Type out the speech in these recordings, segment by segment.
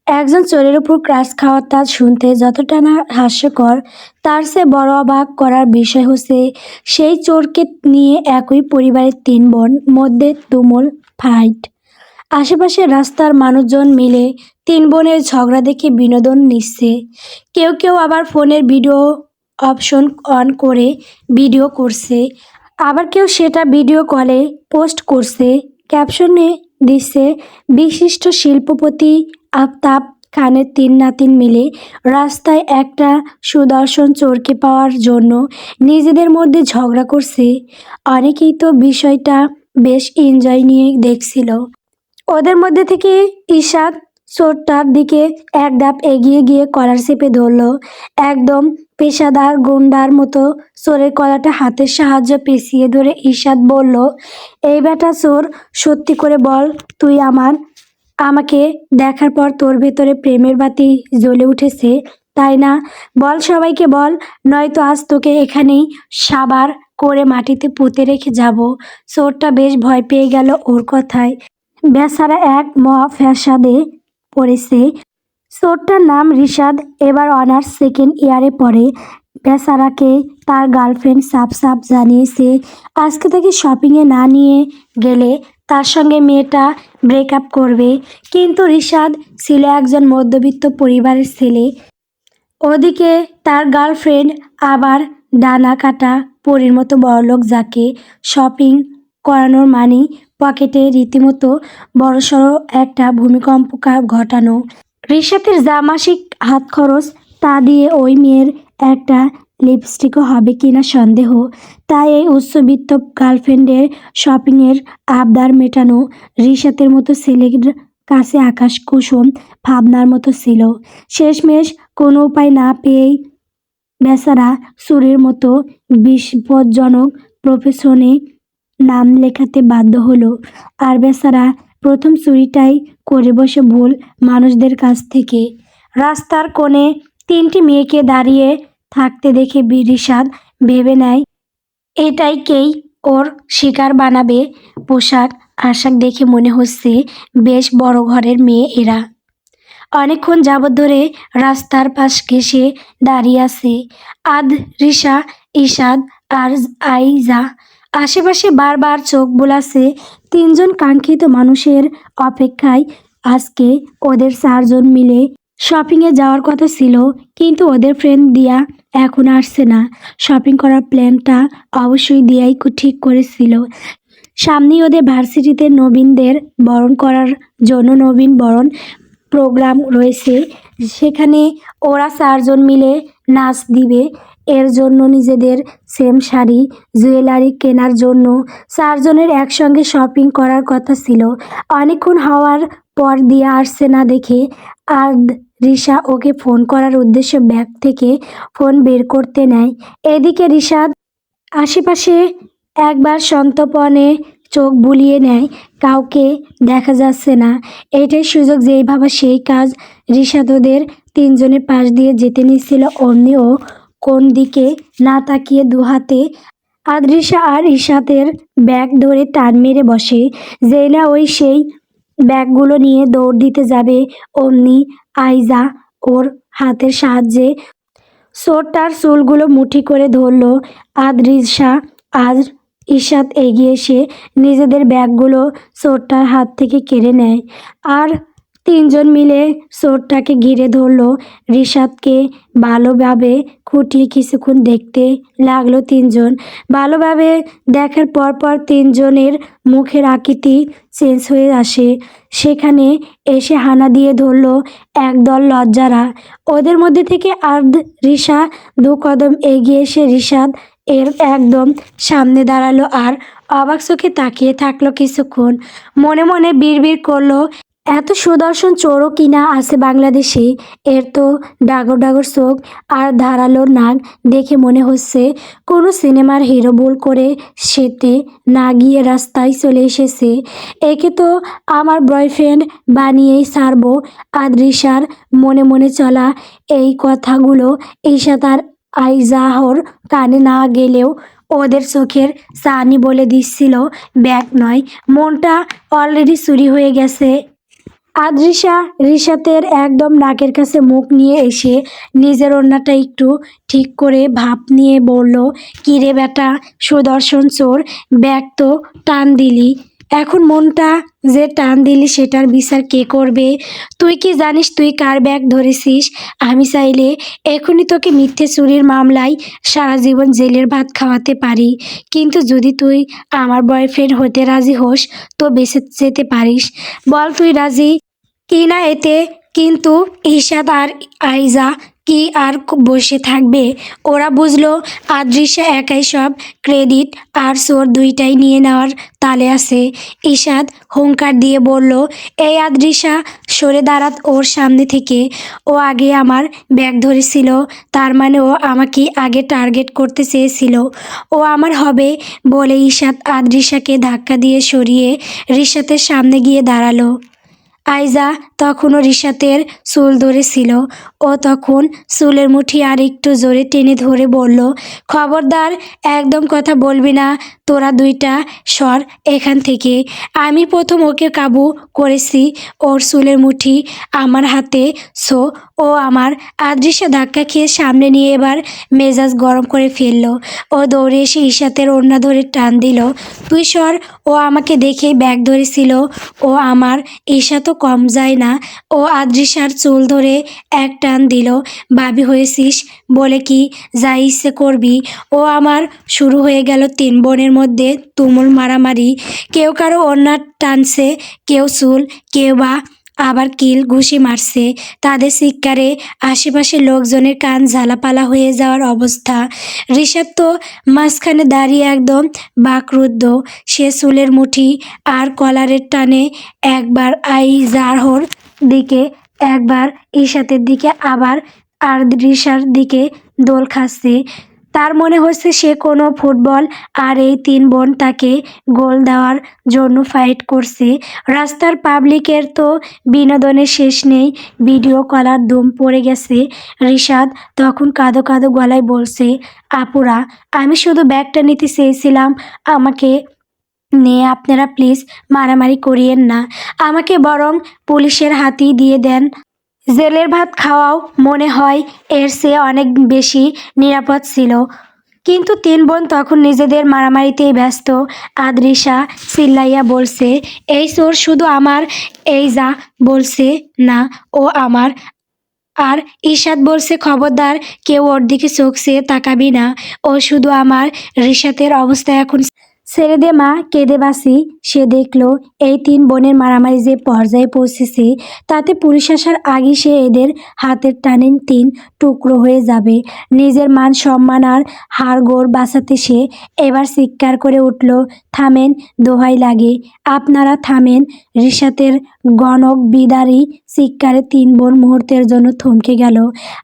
একজন চোরের উপর ক্রাশ খাওয়ার তা শুনতে যতটা না হাস্যকর, তার চেয়ে বড় অবাক করার বিষয় হচ্ছে সেই চোরকে নিয়ে একই পরিবারের তিন বোন মধ্যে তুমুল ফাইট। আশেপাশে রাস্তার মানুষজন মিলে তিন বোনের ঝগড়া দেখে বিনোদন নিচ্ছে। কেউ কেউ আবার ফোনের ভিডিও অপশন অন করে ভিডিও করছে, আবার কেউ সেটা ভিডিও কলে পোস্ট করছে। ক্যাপশনে দিচ্ছে, বিশিষ্ট শিল্পপতি আফতাব খানের তিন নাতিন মিলে রাস্তায় একটা সুদর্শন চোরকে পাওয়ার জন্য নিজেদের মধ্যে ঝগড়া করছে। অনেকেই তো বিষয়টা বেশ এনজয় নিয়ে দেখছিল। ওদের মধ্যে থেকে ইশাদ চোরটার দিকে এক ধাপ এগিয়ে গিয়ে কলার চেপে ধরল। একদম পেশাদার গুন্ডার মতো চোরের কলাটা হাতের সাহায্যে পেঁচিয়ে ধরে ইশাদ বলল, এই বেটা চোর, সত্যি করে বল, তুই আমাকে দেখার পর তোর ভেতরে প্রেমের বাতি জ্বলে উঠেছে, তাই না? বল, সবাইকে বল, নয়তো আজ তোকে এখানেই সাবার করে মাটিতে পুঁতে রেখে যাব। চোরটা বেশ ভয় পেয়ে গেল ওর কথায়। বেচারা এক মহা ফ্যাসাদে পড়েছে। চোরটার নাম রিশাদ, এবার অনার্স সেকেন্ড ইয়ারে পড়ে। বেচারাকে তার গার্লফ্রেন্ড সাফ সাফ জানিয়েছে আজকে থেকে শপিংয়ে না নিয়ে গেলে তার সঙ্গে মেয়েটা ব্রেকআপ করবে। কিন্তু রিশাদ ছিল একজন মধ্যবিত্ত পরিবারের ছেলে, ওদিকে তার গার্লফ্রেন্ড আবার ডানা কাটা পরীর মতো বড়লোক, যাকে শপিং করানোর মানি পকেটে রীতিমতো বড়সড় একটা ভূমিকম্প ঘটানো। রিশাতের যা মাসিক হাত খরচ তা দিয়ে ওই মেয়ের একটা লিপস্টিকও হবে কিনা সন্দেহ। তাই এই উচ্চবিত্ত গার্লফ্রেন্ডের শপিংয়ের আবদার মেটানো রিশাতের মতো ছেলের কাছে আকাশ কুসুম ভাবনার মতো ছিল। শেষমেশ কোনো উপায় না পেয়েই বেচারা চোরের মতো বিপজ্জনক প্রফেশনে নাম লেখাতে বাধ্য হলো। আর বেচারা প্রথম চুরিটাই করে বসে ভুল মানুষদের কাছ থেকে। রাস্তার কোণে তিনটি মেয়েকে দাঁড়িয়ে থাকতে দেখে রিশাদ ভেবে নেয় এটাইকেই ওর শিকার বানাবে। পোশাক আশাক দেখে মনে হচ্ছে বেশ বড় ঘরের মেয়ে এরা। অনেকক্ষণ যাবৎ ধরে রাস্তার পাশ ঘেঁষে দাঁড়িয়ে আছে রিশা, ইশাদ আর আইজা। আশেপাশে বারবার চোখ বোলাচ্ছে তিনজন কাঙ্ক্ষিত মানুষের অপেক্ষায়। আজকে ওদের চারজন মিলে শপিংয়ে যাওয়ার কথা ছিল, কিন্তু ওদের ফ্রেন্ড দিয়া এখন আসছে না। শপিং করার প্ল্যানটা অবশ্যই দিয়াই ঠিক করেছিল। সামনেই ওদের ভার্সিটিতে নবীনদের বরণ করার জন্য নবীন বরণ প্রোগ্রাম রয়েছে, সেখানে ওরা চারজন মিলে নাচ দিবে। এর জন্য নিজেদের সেম শাড়ি জুয়েলারি কেনার জন্য চারজনের একসঙ্গে শপিং করার কথা ছিল। অনেকক্ষণ হওয়ার পর দিয়া আসছে না দেখে রিশা ওকে ফোন করার উদ্দেশ্যে ব্যাগ থেকে ফোন বের করতে নেয়। এদিকে রিশাদ আশেপাশে একবার সন্তর্পণে চোখ বুলিয়ে নেয়, কাউকে দেখা যাচ্ছে না। এটাই সুযোগ, যেই ভাবা সেই কাজ। রিশাদ ওদের তিনজনের পাশ দিয়ে যেতে নিচ্ছিল, অমনি ও কোন দিকে না তাকিয়ে দুহাতে আদ্রিশা আর ইশাতের ব্যাগ ধরে টান মেরে বসে। যেই না ওই সেই ব্যাগগুলো নিয়ে দৌড় দিতে যাবে, অমনি আইজা ওর হাতের সাহায্যে চোরটার চুলগুলো মুঠি করে ধরল। আদ্রিশা আর ইশাত এগিয়ে এসে নিজেদের ব্যাগগুলো চোরটার হাত থেকে কেড়ে নেয়, আর তিনজন মিলে চোরটাকে ঘিরে ধরল। রিশাদকে ভালোভাবে খুঁটিয়ে কিছুক্ষণ দেখতে লাগলো তিনজন। ভালোভাবে দেখার পর তিনজনের মুখের আকৃতি চেঞ্জ হয়ে আসে। সেখানে এসে হানা দিয়ে ধরল একদল লজ্জারা। ওদের মধ্যে থেকে রিশা দু কদম এগিয়ে এসে রিশাদ এর একদম সামনে দাঁড়ালো আর অবাক চোখে তাকিয়ে থাকলো কিছুক্ষণ। মনে মনে বিড়বিড় করলো, এত সুদর্শন চোরও কিনা আছে বাংলাদেশে। এর তো ডাগর ডাগর চোখ আর ধারালো নাক দেখে মনে হচ্ছে কোনো সিনেমার হিরো ভুল করে সেটে না গিয়ে রাস্তায় চলে এসেছে। একে তো আমার বয়ফ্রেন্ড বানিয়েই ছাড়বো। আদ্রিশার মনে মনে চলা এই কথাগুলো ঈশাত আর আইজাহর কানে না গেলেও ওদের চোখের চাহনি বলে দিচ্ছিল ব্যাগ নয়, মনটা অলরেডি চুরি হয়ে গেছে। আদ্রিসা রিশাতের একদম নাকের কাছে মুখ নিয়ে এসে নিজের ওড়নাটা একটু ঠিক করে ভাপ নিয়ে বলল, "কি রে বেটা সুদর্শন চোর, ব্যাগ তো টান দিলি, এখন মনটা যে টান দিলি সেটার বিচার কে করবে? তুই কি জানিস তুই কার ব্যাগ ধরেছিস? আমি চাইলে এখনই তোকে মিথ্যে চুরির মামলায় সারা জীবন জেলের ভাত খাওয়াতে পারি, কিন্তু যদি তুই আমার বয়ফ্রেন্ড হতে রাজি হোস তো বেঁচে যেতে পারিস। বল তুই রাজি কি না এতে?" কিন্তু ঈশাদ আর আইজা কি আর বসে থাকবে? ওরা বুঝলো আদ্রিসা একাই সব ক্রেডিট আর চোর দুইটাই নিয়ে নেওয়ার তালে আছে। ঈশাদ হুঙ্কার দিয়ে বলল, "এই আদ্রিসা, সরে দাঁড়াত ওর সামনে থেকে। ও আগে আমার ব্যাগ ধরেছিল, তার মানে ও আমাকে আগে টার্গেট করতে চেয়েছিল। ও আমার হবে।" বলে ঈশাদ আদ্রিসাকে ধাক্কা দিয়ে সরিয়ে রিশাতের সামনে গিয়ে দাঁড়ালো। আইজা তখনও রিশাতের চুল ধরেছিল। ও তখন চুলের মুঠি আর একটু জোরে টেনে ধরে বলল, "খবরদার, একদম কথা বলবি না, তোরা দুইটা সর এখান থেকে। আমি প্রথম ওকে কাবু করেছি, ওর চুলের মুঠি আমার হাতে, সো ও আমার।" আদ্রিসা ধাক্কা খেয়ে সামনে নিয়ে এবার মেজাজ গরম করে ফেলল। ও দৌড়ে এসে ঈশাতের ওড়না ধরে টান দিল, "তুই সর, ও আমাকে দেখে ব্যাগ ধরেছিল, ও আমার।" ঈশা তো কম যায় না, ও আদ্রিসার চুল ধরে এক টান দিল, "ভাবি হয়েছিস বলে কি যা ইচ্ছে করবি? ও আমার।" শুরু হয়ে গেল তিন বোনের মধ্যে তুমুল মারামারি। কেউ কারো ওড়না টানছে, কেউ চুল, কেউ বা আবার কিল ঘুষি মারছে। তাদের চিৎকারে আশেপাশের লোকজনের কান ঝালাপালা হয়ে যাওয়ার অবস্থা। রিশাদ তো মাঝখানে দাঁড়িয়ে একদম বাকরুদ্ধ। সে চুলের মুঠি আর কলারের টানে একবার আইজাহর দিকে, একবার ঈশাতের দিকে, আবার আদ্রিসার দিকে দোল খাচ্ছে। তার মনে হচ্ছে সে কোনো ফুটবল, আর এই তিন বোন তাকে গোল দেওয়ার জন্য ফাইট করছে। রাস্তার পাবলিকের তো বিনোদনের শেষ নেই। ভিডিও কলার ধুম পড়ে গেছে। রিশাদ তখন কাঁদো কাঁদো গলায় বলছে, "আপুরা, আমি শুধু ব্যাগটা নিতে চেয়েছিলাম, আমাকে নিয়ে আপনারা প্লিজ মারামারি করিয়েন না। আমাকে বরং পুলিশের হাতেই দিয়ে দেন। জেলের ভাত খাওয়াও মনে হয় এর চেয়ে অনেক বেশি নিরাপদ ছিল।" কিন্তু তিন বোন তখন নিজেদের মারামারিতেই ব্যস্ত। আদ্রিসা চিল্লাইয়া বলছে, "এই চোর শুধু আমার।" এই যা বলছে, "না, ও আমার।" আর ঈশাদ বলছে, "খবরদার, কেউ ওর দিকে চোখ চেয়ে তাকাবি না, ও শুধু আমার।" রিশাতের অবস্থা এখন ছেড়ে দে মা, কেঁদে বাঁচি। সে দেখল এই তিন বোনের মারামারি যে পর্যায়ে পৌঁছেছে, তাতে পুলিশ আসার আগে সে এদের হাতের টানে তিন টুকরো হয়ে যাবে। নিজের মান সম্মান আর হাড়গোড় বাঁচাতে সে এবার চিৎকার করে উঠল, "থামেন, দোহাই লাগে, আপনারা থামেন!" রিশাতের গণক বিদারী চিৎকারে তিন বোন মুহূর্তের জন্য থমকে গেল।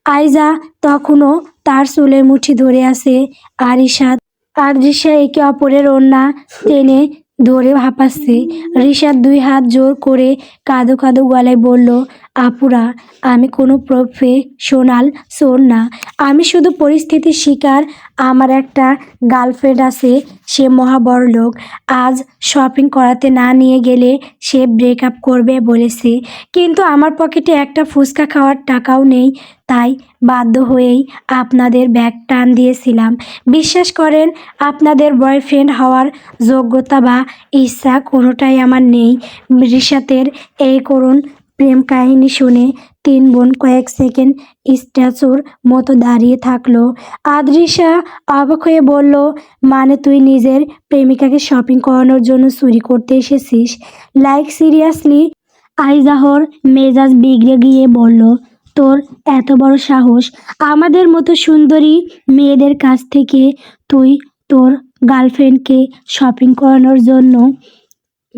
আইজা তখনও তার চুলের মুঠি ধরে আছে, আর ঈশাদ আদ্রিসা একে অপরের ওড়না টেনে ধরে হাঁপাচ্ছে। রিশাদ দুই হাত জোর করে কাঁদো কাঁদো গলায় বলল, "আপুরা, আমি কোনো প্রফেশনাল চোর না, আমি শুধু পরিস্থিতির শিকার। আমার একটা গার্লফ্রেন্ড আছে, সে মহা বড়লোক। আজ শপিং করাতে না নিয়ে গেলে সে ব্রেকআপ করবে বলেছে, কিন্তু আমার পকেটে একটা ফুচকা খাওয়ার টাকাও নেই, তাই বাধ্য হয়েই আপনাদের ব্যাগ টান দিয়েছিলাম। বিশ্বাস করেন, আপনাদের বয়ফ্রেন্ড হওয়ার যোগ্যতা বা ইচ্ছা কোনোটাই আমার নেই।" রিশাতের এই করুণ প্রেম কাহিনী শুনে তিন বোন কয়েক সেকেন্ড স্ট্যাচুর মতো দাঁড়িয়ে থাকলো। আদ্রিসা অবাক হয়ে বলল, "মানে তুই নিজের প্রেমিকাকে শপিং করানোর জন্য চুরি করতে এসেছিস? Like seriously?" আইজাহর মেজাজ বিগড়ে গিয়ে বলল, "তোর এত বড় সাহস, আমাদের মতো সুন্দরী মেয়েদের কাছ থেকে তুই তোর গার্লফ্রেন্ডকে শপিং করানোর জন্য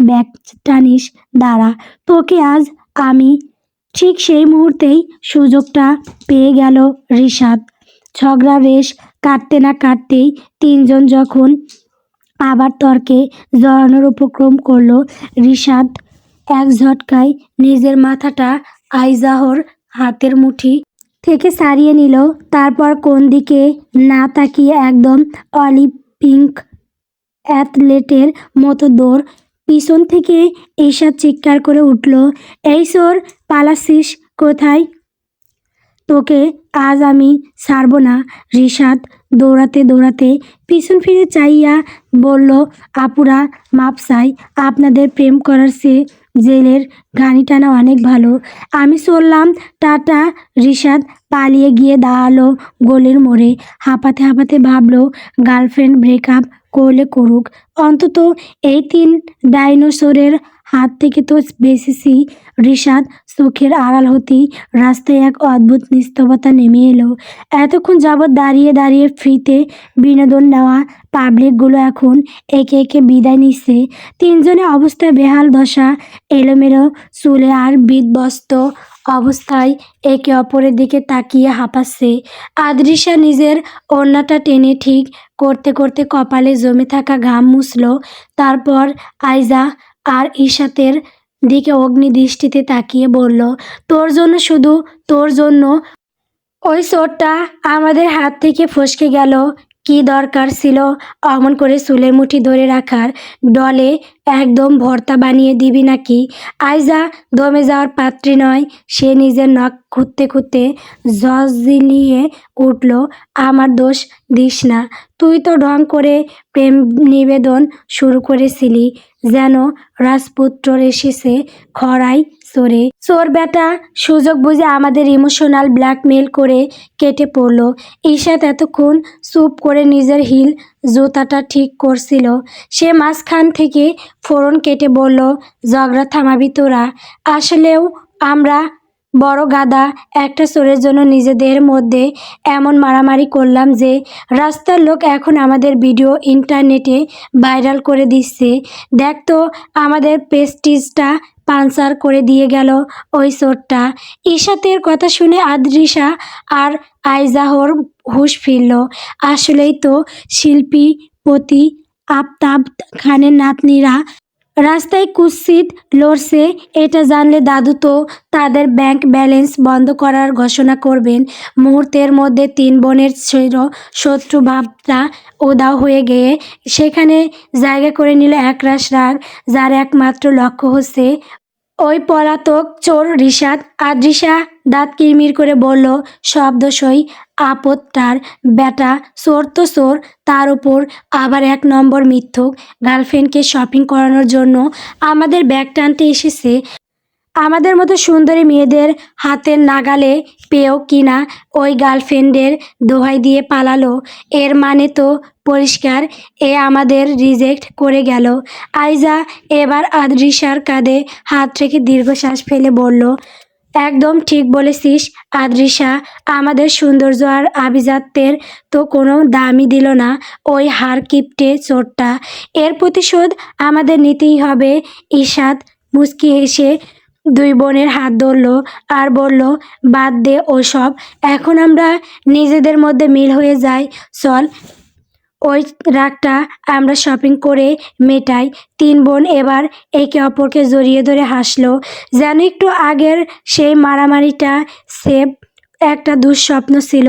ব্যাগ টানিস? দাঁড়া, তোকে আজ আমি।" ঠিক সেই মুহূর্তেই সুযোগটা পেয়ে গেল রিশাদ। ঝগড়ার রেশ কাটতে না কাটতেই তিনজন যখন আবার তর্কে জড়ানোর উপক্রম করলো, রিশাদ এক ঝটকায় নিজের মাথাটা আইজাহর হাতের মুঠি থেকে ছাড়িয়ে নিল। তারপর কোন দিকে না তাকিয়ে একদম অলিম্পিক অ্যাথলেটের মতো দৌড় পিছন থেকে ঈশাদ চিৎকার করে উঠল, এই চোর, পালাচ্ছিস কোথায়? তোকে আজ আমি ছাড়ব না। রিশাদ দৌড়াতে দৌড়াতে পিছন ফিরে চাইয়া বলল, আপুরা মাপ চাই, আপনাদের প্রেম করার চেয়ে জেলের ঘানি টানা অনেক ভালো। আমি চললাম, টাটা। রিশাদ পালিয়ে গিয়ে দাঁড়ালো গলির মোড়ে। হাঁপাতে হাঁপাতে ভাবলো, গার্লফ্রেন্ড ব্রেকআপ করলে করুক, অন্তত এই 3 ডাইনোসরের হাত থেকে তো বেঁচেছি। রিশাদ চোখের আড়াল হতেই রাস্তায় এক অদ্ভুত নিস্তবতা নেমে এলো। এতক্ষণ যাবৎ দাঁড়িয়ে দাঁড়িয়ে ফ্রিতে বিনোদন নেওয়া পাবলিকগুলো এখন একে একে বিদায় নিচ্ছে। 3 জনের অবস্থা বেহাল দশা, এলোমেলো চুলে আর বিধ্বস্ত অবস্থায় একে অপরের দিকে তাকিয়ে হাঁপাচ্ছে। আদ্রিসা নিজের ওড়নাটা টেনে ঠিক করতে করতে কপালে জমে থাকা ঘাম মুছল। তারপর আইজা আর ঈশাতের দিকে অগ্নি দৃষ্টিতে তাকিয়ে বলল, তোর জন্য, শুধু তোর জন্য ওই চোরটা আমাদের হাত থেকে ফসকে গেল। কি দরকার ছিল অমন করে চুলের মুঠি ধরে রাখার? ডলে একদম ভর্তা বানিয়ে দিবি নাকি? আইজা দমে যাওয়ার পাত্রী নয়। সে নিজের নখ খুঁততে খুঁততে জজলিয়ে উঠল, আমার দোষ দিস না। তুই তো ঢং করে প্রেম নিবেদন শুরু করেছিলি, যেন রাজপুত্র এসেছে খড়াই চোরে। চোর বেটা সুযোগ বুঝে আমাদের ইমোশনাল ব্ল্যাকমেল করে কেটে পড়ল। ঈশাত এতক্ষণ চুপ করে নিজের হিল জুতাটা ঠিক করছিল। সে মাঝখান থেকে ফোড়ন কেটে বলল, ঝগড়া থামাবি তোরা? আসলেও আমরা বড় গাদা, একটা চোরের জন্য নিজেদের মধ্যে এমন মারামারি করলাম যে রাস্তার লোক এখন আমাদের ভিডিও ইন্টারনেটে ভাইরাল করে দিচ্ছে। দেখ তো, আমাদের প্রেস্টিজটা পাঞ্চার করে দিয়ে গেল ওই চোরটা। ঈশাতের কথা শুনে আদ্রিসা আর আইজাহর হুঁশ ফিরল। আসলেই তো শিল্পীপতি আফতাব খানের নাতনিরা রাস্তায় কুৎসিত লড়ছে। এটা জানলে দাদু তো তাদের ব্যাংক ব্যালেন্স বন্ধ করার ঘোষণা করবেন। মুহূর্তের মধ্যে 3 বোনের শত্রু ভাবটা উধাও হয়ে গিয়ে সেখানে জায়গা করে নিল একরাশ রাগ, যার একমাত্র লক্ষ্য হচ্ছে ওই পলাতক চোর রিশাদ। আদ্রিসা দাঁত কিরমির করে বলল, সব দোষই আপদটার। বেটা চোর তো চোর, তার উপর আবার 1 নম্বর মিথ্যুক। গার্লফ্রেন্ডকে শপিং করানোর জন্য আমাদের ব্যাগ টানতে এসেছে। আমাদের মতো সুন্দরী মেয়েদের হাতের নাগালে পেয়েও কিনা ওই গার্লফ্রেন্ডের দোহাই দিয়ে পালালো। এর মানে তো পরিষ্কার, এ আমাদের রিজেক্ট করে গেল। আইজা এবার আদ্রিসার কাঁধে হাত রেখে দীর্ঘশ্বাস ফেলে বলল, একদম ঠিক বলেছিস আদ্রিসা, আমাদের সৌন্দর্য আর আভিজাত্যের তো কোনো দামই দিল না ওই হাড় কিপটে চোরটা। এর প্রতিশোধ আমাদের নিতেই হবে। ঈশাদ মুচকি হেসে 2 বোনের হাত ধরল আর বলল, বাদ দে ওসব, এখন আমরা নিজেদের মধ্যে মিল হয়ে যাই। চল, ওই রাগটা আমরা শপিং করে মেটাই। 3 বোন এবার একে অপরকে জড়িয়ে ধরে হাসলো, যেন একটু আগের সেই মারামারিটা সেভ একটা দুঃস্বপ্ন ছিল।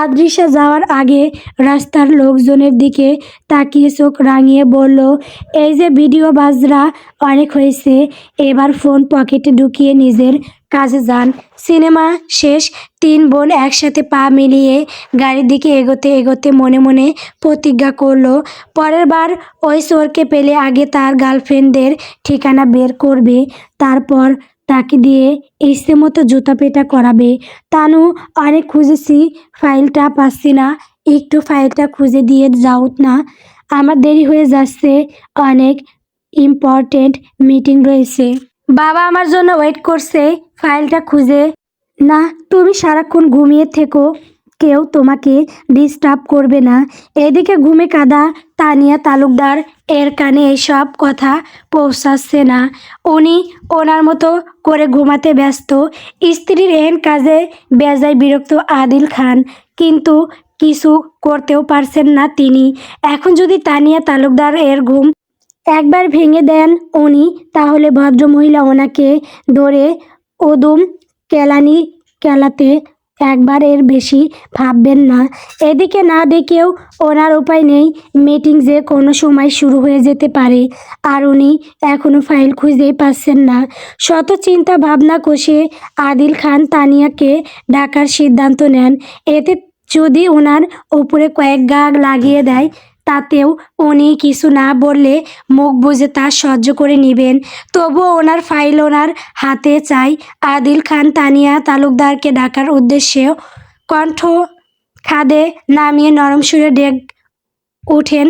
আদ্রিসা যাওয়ার আগে রাস্তার লোকজনের দিকে তাকিয়ে চোখ রাঙিয়ে বলল, এই যে ভিডিও বাজরা অনেক হয়েছে, এবার ফোন পকেটে ঢুকিয়ে নিজের কাজে যান। সিনেমা শেষ। 3 বোন একসাথে পা মিলিয়ে গাড়ির দিকে এগোতে এগোতে মনে মনে প্রতিজ্ঞা করলো, পরের বার ওই চোরকে পেলে আগে তার গার্লফ্রেন্ডদের ঠিকানা বের করবে, তারপর তাকে দিয়ে ইচ্ছে মতো জুতা পেটা করাবে। তানু, অনেক খুঁজেছি, ফাইলটা পাচ্ছি না, একটু ফাইলটা খুঁজে দিয়ে যাও না, আমার দেরি হয়ে যাচ্ছে, অনেক ইম্পর্টেন্ট মিটিং রয়েছে। বাবা আমার জন্য ওয়েট করছে, ফাইলটা খুঁজে। না, তুমি সারাক্ষণ ঘুমিয়ে থেকো, কেউ তোমাকে ডিস্টার্ব করবে না। এদিকে ঘুমে কাদা তানিয়া তালুকদার এর কানে এসব কথা পৌঁছাচ্ছে না। উনি ওনার মতো করে ঘুমাতে ব্যস্ত। স্ত্রীর এহেন কাজে বেজায় বিরক্ত আদিল খান, কিন্তু কিছু করতেও পারছেন না তিনি। এখন যদি তানিয়া তালুকদার এর ঘুম একবার ভেঙে দেন উনি, তাহলে ভদ্রমহিলা ওনাকে ধরে উদুম কেলানি কেলাতে একবার এর বেশি ভাববেন না। এদিকে না ডেকেও ওনার উপায় নেই, মিটিং যে কোনো সময় শুরু হয়ে যেতে পারে, আর উনি এখনও ফাইল খুঁজেই পাচ্ছেন না। শত চিন্তা ভাবনা কষে আদিল খান তানিয়াকে ডাকার সিদ্ধান্ত নেন। এতে যদি ওনার উপরে কয়েক গা লাগিয়ে দেয়, তাতেও উনি কিছু না বললে মুখ বুজে তা সহ্য করে নেবেন। তবুও ওনার ফাইল ওনার হাতে চাই। আদিল খান তানিয়া তালুকদারকে ডাকার উদ্দেশ্যে কণ্ঠ খাদে নামিয়ে নরম সুরে ডেক উঠেন,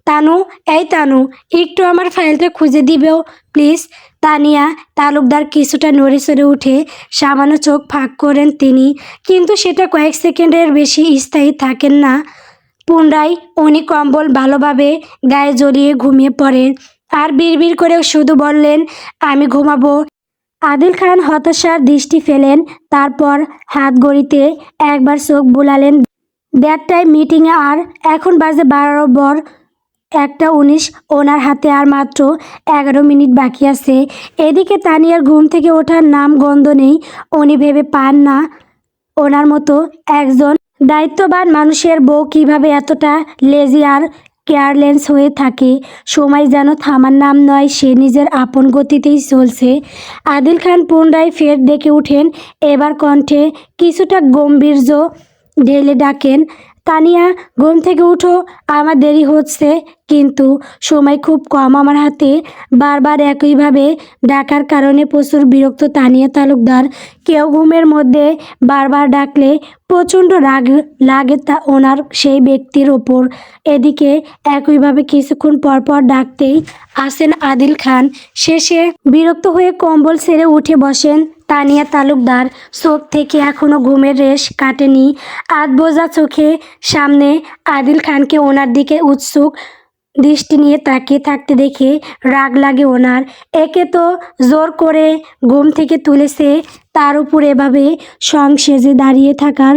তানু, এই তানু, একটু আমার ফাইলটা খুঁজে দিবেও প্লিজ। তানিয়া তালুকদার কিছুটা নড়ে চড়ে উঠে সামান্য চোখ ফাঁক করেন তিনি, কিন্তু সেটা কয়েক সেকেন্ডের বেশি স্থায়ী থাকেন না। পুনরায় উনি কম্বল ভালোভাবে গায়ে জড়িয়ে ঘুমিয়ে পড়েন আর বিড়বিড় করে শুধু বললেন, আমি ঘুমাবো। আদিল খান হতাশার দৃষ্টি ফেলেন, তারপর হাত ঘড়িতে একবার চোখ বুলালেন। দ্যাট টাইম মিটিংয়ে আর এখন বাজে 1:19। ওনার হাতে আর মাত্র 11 মিনিট বাকি আছে। এদিকে তানিয়ার ঘুম থেকে ওঠার নাম গন্ধ নেই। উনি ভেবে পান না ওনার মতো একজন দায়িত্ববান মানুষের বউ কিভাবে এতটা লেজি আর কেয়ারলেস হয়ে থাকে। সময় যেন থামার নাম নয়, সে নিজের আপন গতিতেই চলছে। আদিল খান পুনরায় ফের ডেকে উঠেন, এবার কণ্ঠে কিছুটা গম্ভীর্য ঢেলে ডাকেন, তানিয়া, ঘুম থেকে উঠো, আমার দেরি হচ্ছে। কিন্তু সময় খুব কম আমার হাতে। বারবার একইভাবে ডাকার কারণে প্রচুর বিরক্ত তানিয়া তালুকদার। কেউ ঘুমের মধ্যে বারবার ডাকলে প্রচণ্ড রাগ লাগে তা ওনার সেই ব্যক্তির ওপর। এদিকে একইভাবে কিছুক্ষণ পর পর ডাকতেই আসেন আদিল খান। শেষে বিরক্ত হয়ে কম্বল ছেড়ে উঠে বসেন তানিয়া তালুকদার। চোখ থেকে এখনও ঘুমের রেশ কাটেনি। আধবোঝা চোখে সামনে আদিল খানকে ওনার দিকে উৎসুক দৃষ্টি নিয়ে তাকিয়ে থাকতে দেখে রাগ লাগে ওনার। একে তো জোর করে ঘুম থেকে তুলেছে, তার উপর এভাবে সংসেজে দাঁড়িয়ে থাকার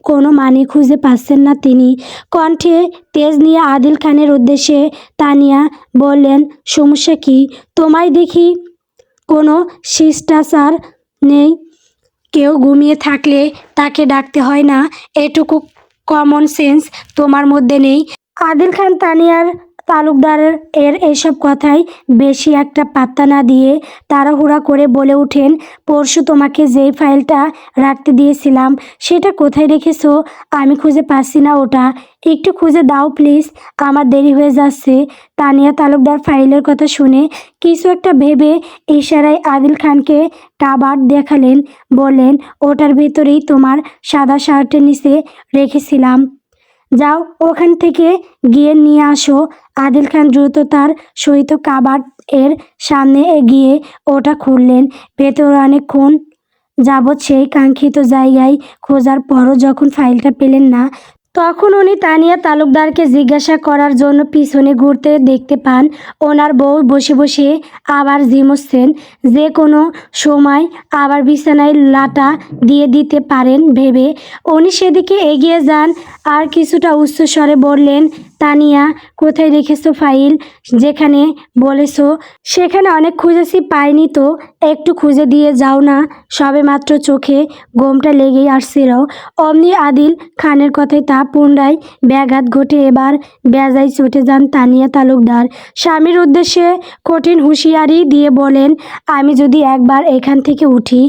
কোনো মানে খুঁজে পাচ্ছেন না তিনি। কণ্ঠে তেজ নিয়ে আদিল খানের উদ্দেশ্যে তানিয়া বললেন, সমস্যা কি? তোমায় দেখি কোনো শিষ্টাচার নেই। কেউ ঘুমিয়ে থাকলে তাকে ডাকতে হয় না, এটুকু কমন সেন্স তোমার মধ্যে নেই। আদিল খান তানিয়ার তালুকদারের এসব কথাই বেশি একটা পাত্তা না দিয়ে তাড়াহুড়া করে বলে ওঠেন, পরশু তোমাকে যেই ফাইলটা রাখতে দিয়েছিলাম সেটা কোথায় রেখেছো? আমি খুঁজে পাচ্ছি না ওটা, একটু খুঁজে দাও প্লিজ, আমার দেরি হয়ে যাচ্ছে। তানিয়া তালুকদার ফাইলের কথা শুনে কিছু একটা ভেবে ইশারায় আদিল খানকে কাবার্ড দেখালেন, বললেন, ওটার ভেতরেই তোমার সাদা শার্টের নিচে রেখেছিলাম, যাও ওখান থেকে গিয়ে নিয়ে আসো। আদিল খান দ্রুত তার সহিত কাবার্ড এর সামনে এগিয়ে ওটা খুললেন। ভেতরে অনেকক্ষণ যাবৎ সেই কাঙ্ক্ষিত জায়গায় খোঁজার পরও যখন ফাইলটা পেলেন না, তখন উনি তানিয়া তালুকদারকে জিজ্ঞাসা করার জন্য পিছনে ঘুরতে দেখতে পান ওনার বউ বসে বসে আবার ঝিমোচ্ছেন। যে কোনো সময় আবার বিছানায় লাটা দিয়ে দিতে পারেন ভেবে উনি সেদিকে এগিয়ে যান আর কিছুটা উচ্চস্বরে বললেন, তানিয়া, কোথায় রেখেছো ফাইল? যেখানে বলেছো সেখানে অনেক খুঁজেছি, পাইনি তো, একটু খুঁজে দিয়ে যাও না। সবে মাত্র চোখে ঘোমটা লেগেই আসছিল। অমনি আদিল খানের কথায় তা পুনরায় ব্যাঘাত ঘটে। এবার বেজায় চটে যান তানিয়া তালুকদার। স্বামীর উদ্দেশ্যে কঠিন হুঁশিয়ারি দিয়ে বলেন, আমি যদি একবার এখান থেকে উঠি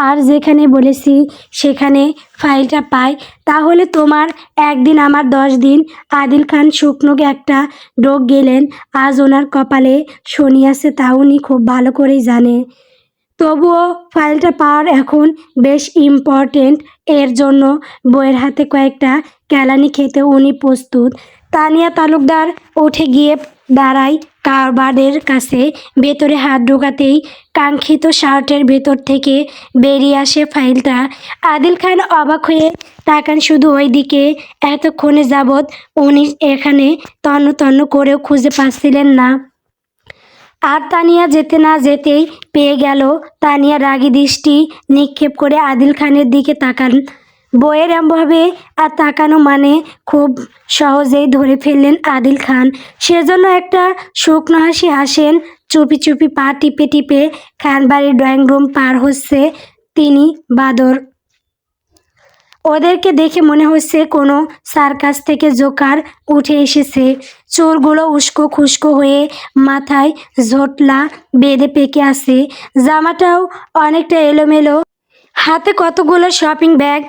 আর যেখানে বলেছি সেখানে ফাইলটা পাই, তাহলে তোমার 1 দিন আমার 10 দিন। আদিল খান শুকনো একটা ডোক গেলেন। আজ ওনার কপালে শনি আছে তা উনি খুব ভালো করেই জানে। তবুও ফাইলটা পাওয়ার এখন বেশ ইম্পর্টেন্ট। এর জন্য বইয়ের হাতে কয়েকটা কেলানি খেতে উনি প্রস্তুত। তানিয়া তালুকদার উঠে গিয়ে দাঁড়ায় কাবার্ডের কাছে। ভেতরে হাত ঢোকাতেই কাঙ্ক্ষিত শার্টের ভেতর থেকে বেরিয়ে আসে ফাইলটা। আদিল খান অবাক হয়ে তাকান শুধু ওই দিকে। এতক্ষণে যাবৎ উনি এখানে তন্ন তন্ন করেও খুঁজে পাচ্ছিলেন না। আর তানিয়া যেতে না যেতেই পেয়ে গেল। তানিয়া রাগী দৃষ্টি নিক্ষেপ করে আদিল খানের দিকে তাকান। বইয়ের এমনভাবে আর তাকানো মানে খুব সহজেই ধরে ফেললেন আদিল খান। সেজন্য একটা শুকনো হাসি হাসেন। চুপি চুপি পা টিপে টিপে খানবাড়ির ড্রয়িং রুম পার হচ্ছে তিনি বাদর। ওদেরকে দেখে মনে হচ্ছে কোনো সার্কাস থেকে জোকার উঠে এসেছে। চুলগুলো উস্কো খুস্কো হয়ে মাথায় ঝোটলা বেঁধে পেকে আছে, জামাটাও অনেকটা এলোমেলো, হাতে কতগুলো শপিং ব্যাগ।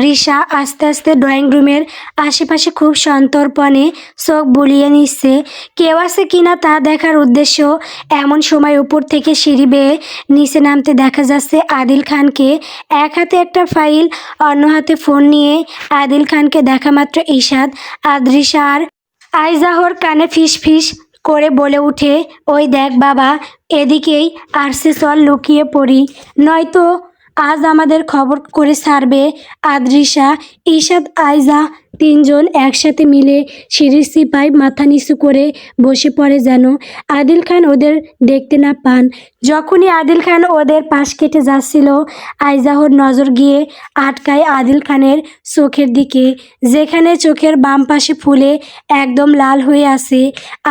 রিসা আস্তে আস্তে ড্রয়িং রুমের আশেপাশে খুব সন্তর্পণে চোখ বুলিয়ে নিচ্ছে, কেউ আছে কিনা তা দেখার উদ্দেশ্য। এমন সময় উপর থেকে সিঁড়ি বেয়ে নিচে নামতে দেখা যাচ্ছে আদিল খানকে। এক হাতে একটা ফাইল, অন্য হাতে ফোন নিয়ে। আদিল খানকে দেখা মাত্র ঈশাদ, আদ্রিসা আর আইজাহর কানে ফিস ফিস করে বলে উঠে, ওই দেখ বাবা, এদিকেই আসছে, চল লুকিয়ে পড়ি, নয়তো আজ আমাদের খবর করে ছাড়বে। আদ্রিসা, ঈশাদ, আইজা তিনজন একসাথে মিলে সিঁড়ির চিপায় মাথা নিচু করে বসে পড়ে যেন আদিল খান ওদের দেখতে না পান। যখনই আদিল খান ওদের পাশ কেটে যাচ্ছিল, আইজাহর নজর গিয়ে আটকায় আদিল খানের চোখের দিকে, যেখানে চোখের বাম পাশে ফুলে একদম লাল হয়ে আছে।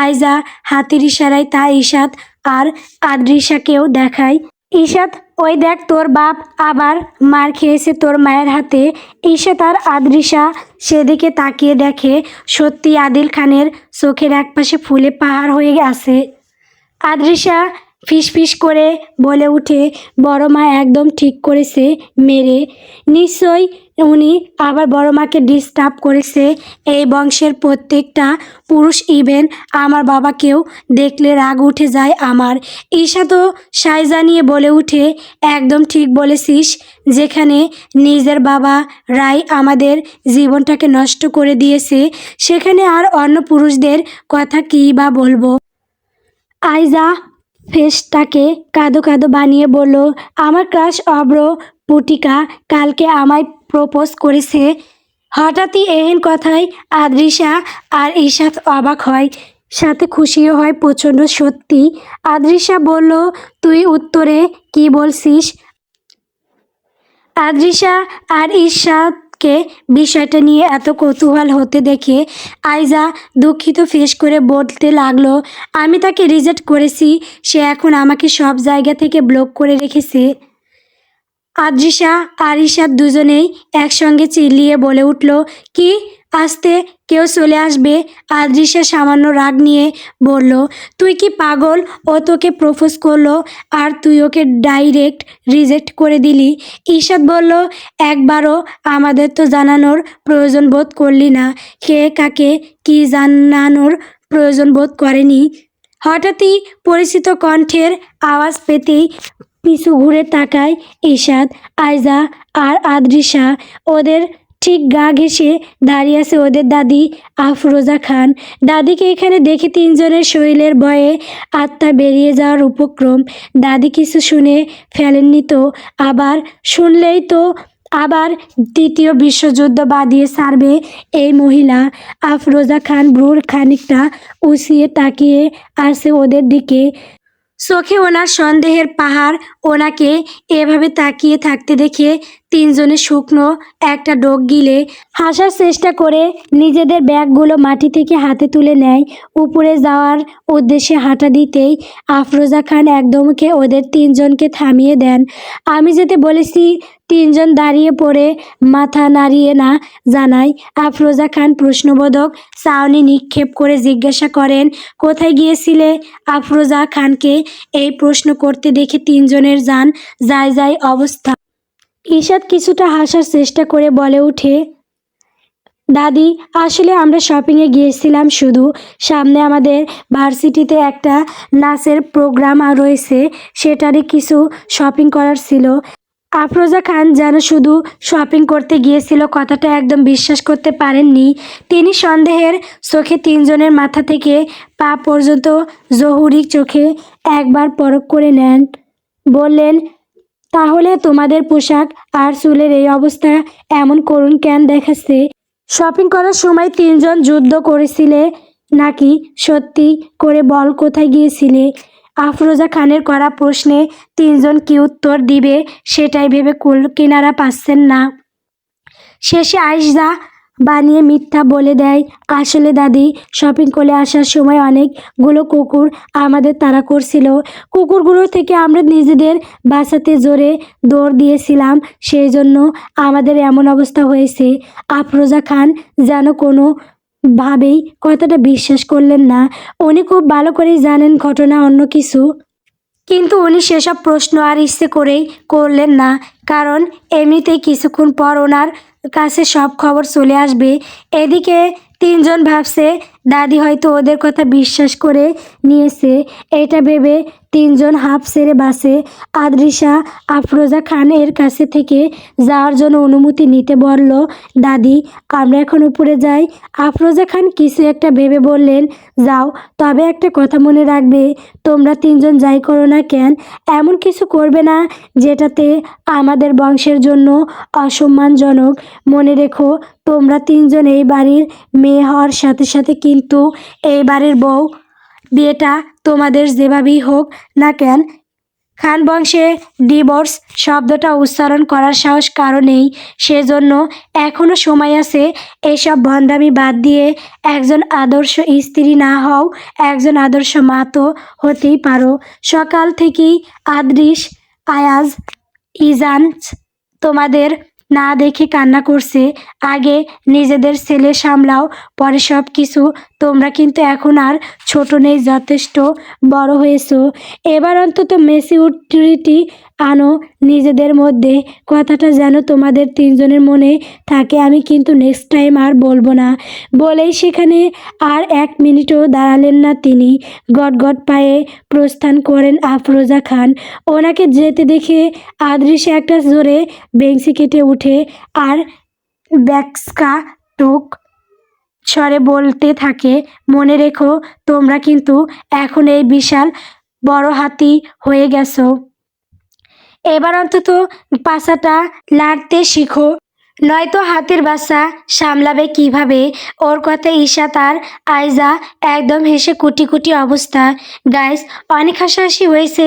আইজা হাতের ইশারায় তা ঈশাদ আর আদ্রিসাকেও দেখায়। ঈশাদ, ওই দেখ তোর বাপ আবার মার খেয়েছে তোর মায়ের হাতে। ঈশাদ আর আদ্রিসা সেদিকে তাকিয়ে দেখে সত্যি আদিল খানের চোখের একপাশে ফুলে পাহাড় হয়ে আছে। আদ্রিসা ফিসফিস করে বলে উঠে, বড় মা একদম ঠিক করেছে মেরে, নিশ্চয়ই উনি আবার বড় মাকে ডিস্টার্ব করেছে। এই বংশের প্রত্যেকটা পুরুষ, ইভেন আমার বাবাকেও দেখলে রাগ উঠে যায় আমার। ঈশা তো সায় জানিয়ে বলে উঠে, একদম ঠিক বলেছিস, যেখানে নিজের বাবা রাই আমাদের জীবনটাকে নষ্ট করে দিয়েছে, সেখানে আর অন্য পুরুষদের কথা কী বা বলবো। আইজা ফেসটাকে কাঁদো কাঁদো বানিয়ে বলল, আমার ক্রাশ অব্র পুটিকা কালকে আমায় প্রপোজ করেছে। হঠাৎই এহেন কথায় আদ্রিসা আর ঈশাদ অবাক হয়, সাথে খুশিও হয় প্রচণ্ড। সত্যি? আদ্রিসা বলল, তুই উত্তরে কি বলছিস? আদ্রিসা আর ঈশাদকে বিষয়টা নিয়ে এত কৌতূহল হতে দেখে আইজা দুঃখিত ফেস করে বলতে লাগলো, আমি তাকে রিজেক্ট করেছি, সে এখন আমাকে সব জায়গা থেকে ব্লক করে রেখেছে। আদ্রিসা আর ঈশাদ দুজনেই একসঙ্গে চিল্লিয়ে বলে উঠল, কি? আসতে কেউ চলে আসবে? আদ্রিসা সামান্য রাগ নিয়ে বলল, তুই কি পাগল? ও তোকে প্রপোজ করলো আর তুই ওকে ডাইরেক্ট রিজেক্ট করে দিলি। ঈশাদ বলল, একবারও আমাদের তো জানানোর প্রয়োজন বোধ করলি না। কে কাকে কি জানানোর প্রয়োজন বোধ করেনি। হঠাৎই পরিচিত কণ্ঠের আওয়াজ পেতেই পিছু ঘুরে তাকায় ঈশাদ। আইজা আর আদ্রিসা, ওদের ঠিক গা ঘেঁষে দাঁড়িয়ে আছে ওদের দাদি আফরোজা খান। দাদিকে এখানে দেখে তিনজনের শরীরের ভয়ে আত্মা বেরিয়ে যাওয়ার উপক্রম। দাদি কিছু শুনে ফেলেননি তো, আবার শুনলেই তো আবার দ্বিতীয় বিশ্বযুদ্ধ বাঁধিয়ে ছাড়বে এই মহিলা। আফরোজা খান ভ্রুর খানিকটা উঁচিয়ে তাকিয়ে আছে ওদের দিকে, চোখে ওনার সন্দেহের পাহাড়। ওনাকে এভাবে তাকিয়ে থাকতে দেখে তিনজনে শুকনো একটা ডোক গিলে হাসার চেষ্টা করে নিজেদের ব্যাগগুলো মাটি থেকে হাতে তুলে নেয়। উপরে যাওয়ার উদ্দেশ্যে হাঁটা দিতেই আফরোজা খান একদমকে ওদের তিনজনকে থামিয়ে দেন। আমি যেতে বলেছি। তিনজন দাঁড়িয়ে পড়ে মাথা নাড়িয়ে না জানায়। আফরোজা খান প্রশ্নবোধক চাউনি নিক্ষেপ করে জিজ্ঞাসা করেন, কোথায় গিয়েছিলে? আফরোজা খানকে এই প্রশ্ন করতে দেখে তিনজনের যান যায় যায় অবস্থা। ঈশাদ কিছুটা হাসার চেষ্টা করে বলে উঠে, দাদি, আসলে আমরা শপিংয়ে গিয়েছিলাম, শুধু সামনে আমাদের ভার্সিটিতে একটা নাচের প্রোগ্রাম রয়েছে, সেটারই কিছু শপিং করার ছিল। আফরোজা খান যেন শুধু শপিং করতে গিয়েছিল কথাটা একদম বিশ্বাস করতে পারেননি। তিনি সন্দেহের চোখে তিনজনের মাথা থেকে পা পর্যন্ত জহুরি চোখে একবার পরখ করে নেন। বললেন, তাহলে তোমাদের পোশাক আর চুলের এই অবস্থা এমন করুণ কেন দেখাচ্ছে? শপিং করার সময় তিনজন যুদ্ধ করেছিলে নাকি? সত্যি করে বল, কোথায় গিয়েছিলে? আফরোজা খানের করা প্রশ্নে তিনজন কি উত্তর দিবে সেটাই ভেবে কুল কিনারা পাচ্ছেন না। শেষে আয়েশা বানিয়ে মিথ্যা বলে দেয়। আসলে দাদি, শপিং করে আসার সময় অনেকগুলো কুকুর আমাদের তাড়া করছিল। কুকুরগুলো থেকে আমরা নিজেদের বাঁচাতে জোরে দৌড় দিয়েছিলাম, সেই জন্য আমাদের এমন অবস্থা হয়েছে। আফরোজা খান যেন কোনোভাবেই কথাটা বিশ্বাস করলেন না। উনি খুব ভালো করেই জানেন ঘটনা অন্য কিছু, কিন্তু উনি সেসব প্রশ্ন আর ইচ্ছে করেই করলেন না, কারণ এমনিতেই কিছুক্ষণ পর ওনার কাছে সব খবর চলে আসবে। এদিকে তিনজন ভাবছে দাদি হয়তো ওদের কথা বিশ্বাস করে নিয়েছে। এটা ভেবে তিনজন হাঁপ ছেড়ে বাসে আদ্রিসা আফরোজা খানের কাছে থেকে যাওয়ার জন্য অনুমতি নিতে বলল। দাদি, আমরা এখন উপরে যাই। আফরোজা খান কিছু একটা ভেবে বললেন, যাও, তবে একটা কথা মনে রাখবে, তোমরা তিনজন যাই করো না কেন, এমন কিছু করবে না যেটাতে আমাদের বংশের জন্য অসম্মানজনক। মনে রেখো, তোমরা তিনজন এই বাড়ির মেয়ে হওয়ার সাথে সাথে কিন্তু এই বাড়ির বউ। বিয়েটা তোমাদের যেভাবেই হোক না কেন, খান বংশে ডিভোর্স শব্দটা উচ্চারণ করার সাহস কারো নেই। সেজন্য এখনও সময় আছে। এইসব ভণ্ডামি বাদ দিয়ে একজন আদর্শ স্ত্রী না হও, একজন আদর্শ মা তো হতেই পারো। সকাল থেকেই আদ্রিস, আয়াজ, ইজান তোমাদের না দেখে কান্না করছে। আগে নিজেদের ছেলে সামলাও, পরে সব কিছু। তোমরা কিন্তু এখন আর ছোট নেই, যথেষ্ট বড় হয়েছো। এবার অন্তত ম্যাচিউরিটি আনো নিজেদের মধ্যে। কথাটা যেন তোমাদের তিনজনের মনে থাকে। আমি কিন্তু নেক্সট টাইম আর বলবো না। বলেই সেখানে আর এক মিনিটও দাঁড়ালেন না তিনি। গটগট পায়ে প্রস্থান করেন আফরোজা খান। ওনাকে যেতে দেখে আদ্রিসে একটা জোরে বেঞ্চি কেটে উঠে আর ব্যাক্সকা টোক স্বরে বলতে থাকে, মনে রেখো, তোমরা কিন্তু এখন এই বিশাল বড় হাতি হয়ে গেছো। এবার অন্তত পাছাটা লাড়তে শিখো, নয়তো হাতির বাচ্চা সামলাবে কিভাবে। ওর কথা ঈশাত আর আইজা একদম হেসে কুটি কুটি অবস্থা। গাইস, অনেক হাসাহাসি হয়েছে,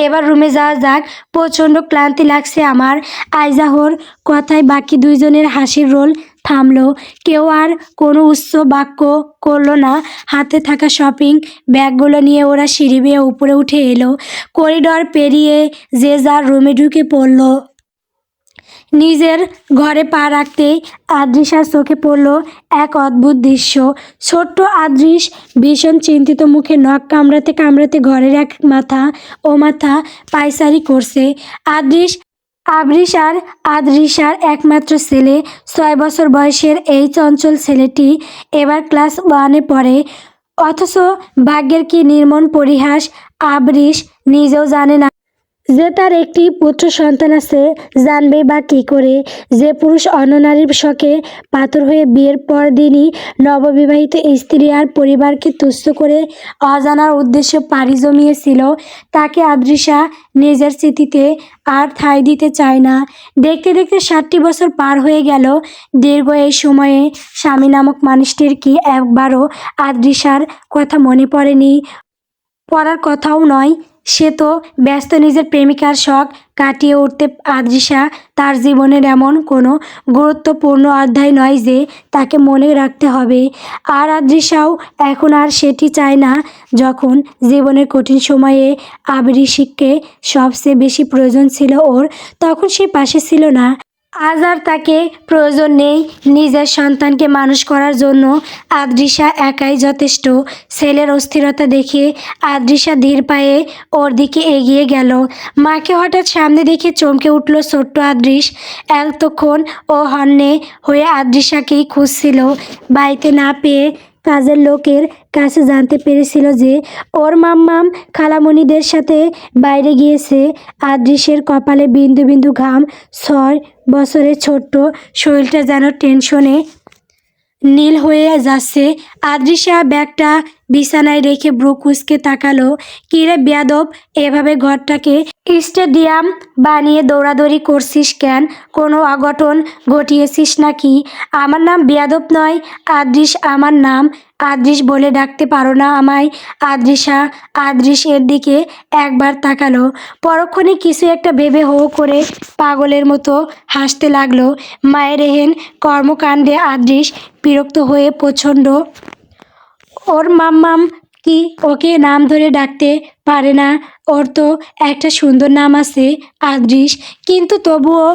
এবার রুমে যাওয়া যাক, প্রচণ্ড ক্লান্তি লাগছে আমার। আইজাহর কথায় বাকি দুইজনের হাসির রোল থামলো। কেউ আর কোনো উচ্চ বাক্য করলো না। হাতে থাকা শপিং ব্যাগগুলো নিয়ে ওরা সিঁড়ি বেয়ে উপরে উঠে এলো। করিডর পেরিয়ে যে যার রুমে ঢুকে পড়লো। নিজের ঘরে পা রাখতেই আদ্রিসার চোখে পড়ল এক অদ্ভুত দৃশ্য। ছোট্ট আদ্রিস ভীষণ চিন্তিত মুখে নখ কামড়াতে কামড়াতে ঘরের এক মাথা ও মাথা পায়চারি করছে। আদ্রিসার একমাত্র ছেলে, 6 বছর বয়সের এই চঞ্চল ছেলেটি এবার ক্লাস 1-এ পড়ে। অথচ ভাগ্যের কি নির্মম পরিহাস, আবরিশ নিজেও জানে না যে তার একটি পুত্র সন্তান আছে। জানবেই বা কী করে? যে পুরুষ অন্য নারীর শখে পাথর হয়ে বিয়ের পর দিনই নববিবাহিত স্ত্রী আর পরিবারকে তুচ্ছ করে অজানার উদ্দেশ্যে পাড়ি জমিয়েছিল, তাকে আদ্রিসা নিজের স্মৃতিতে আর ঠাঁই দিতে চায় না। দেখতে দেখতে 60টি বছর পার হয়ে গেল। দীর্ঘ এই সময়ে স্বামী নামক মানুষটির কি একবারও আদ্রিসার কথা মনে পড়েনি? পড়ার কথাও নয়। সে তো ব্যস্ত নিজের প্রেমিকার শখ কাটিয়ে উঠতে। আদ্রিসা তার জীবনের এমন কোনো গুরুত্বপূর্ণ অধ্যায় নয় যে তাকে মনে রাখতে হবে। আর আদ্রিসাও এখন আর সেটি চায় না। যখন জীবনের কঠিন সময়ে আবৃষিককে সবচেয়ে বেশি প্রয়োজন ছিল ওর, তখন সে পাশে ছিল না। আজ আর তাকে প্রয়োজন নেই। নিজের সন্তানকে মানুষ করার জন্য আদ্রিসা একাই যথেষ্ট। ছেলের অস্থিরতা দেখে আদ্রিসা ধীর পায়ে ওর দিকে এগিয়ে গেল। মাকে হঠাৎ সামনে দেখে চমকে উঠল ছোট্ট আদ্রিস। এতক্ষণ ও হন্যে হয়ে আদ্রিসাকেই খুঁজছিল। বাড়িতে না পেয়ে কাজের লোকের কাছে জানতে পেরেছিল যে ওর মাম্মাম খালামণিদের সাথে বাইরে গিয়েছে। আদ্রিসের কপালে বিন্দু বিন্দু ঘাম। 6 বছরের ছোট্ট শরীরটা যেন টেনশনে নীল হয়ে যাচ্ছে। আদ্রিসা ব্যাগটা বিছানায় রেখে ব্রু কুঁচকে তাকালো। কিরে বেয়াদব, এভাবে ঘরটাকে স্টেডিয়াম বানিয়ে দৌড়াদৌড়ি করছিস কেন? কোনো অঘটন ঘটিয়েছিস নাকি? আমার নাম বেয়াদব নয়, আদ্রিস আমার নাম। আদ্রিস বলে ডাকতে পারো না আমায়? আদ্রিসা। আদ্রিস এর দিকে একবার তাকালো, পরক্ষণে কিছু একটা ভেবে হো করে পাগলের মতো হাসতে লাগলো। মায়ের এহেন কর্মকাণ্ডে আদ্রিস বিরক্ত হয়ে প্রচণ্ড। ওর মাম্মাম কি ওকে নাম ধরে ডাকতে পারে না? ওর তো একটা সুন্দর নাম আছে, আদ্রিস, কিন্তু তবুও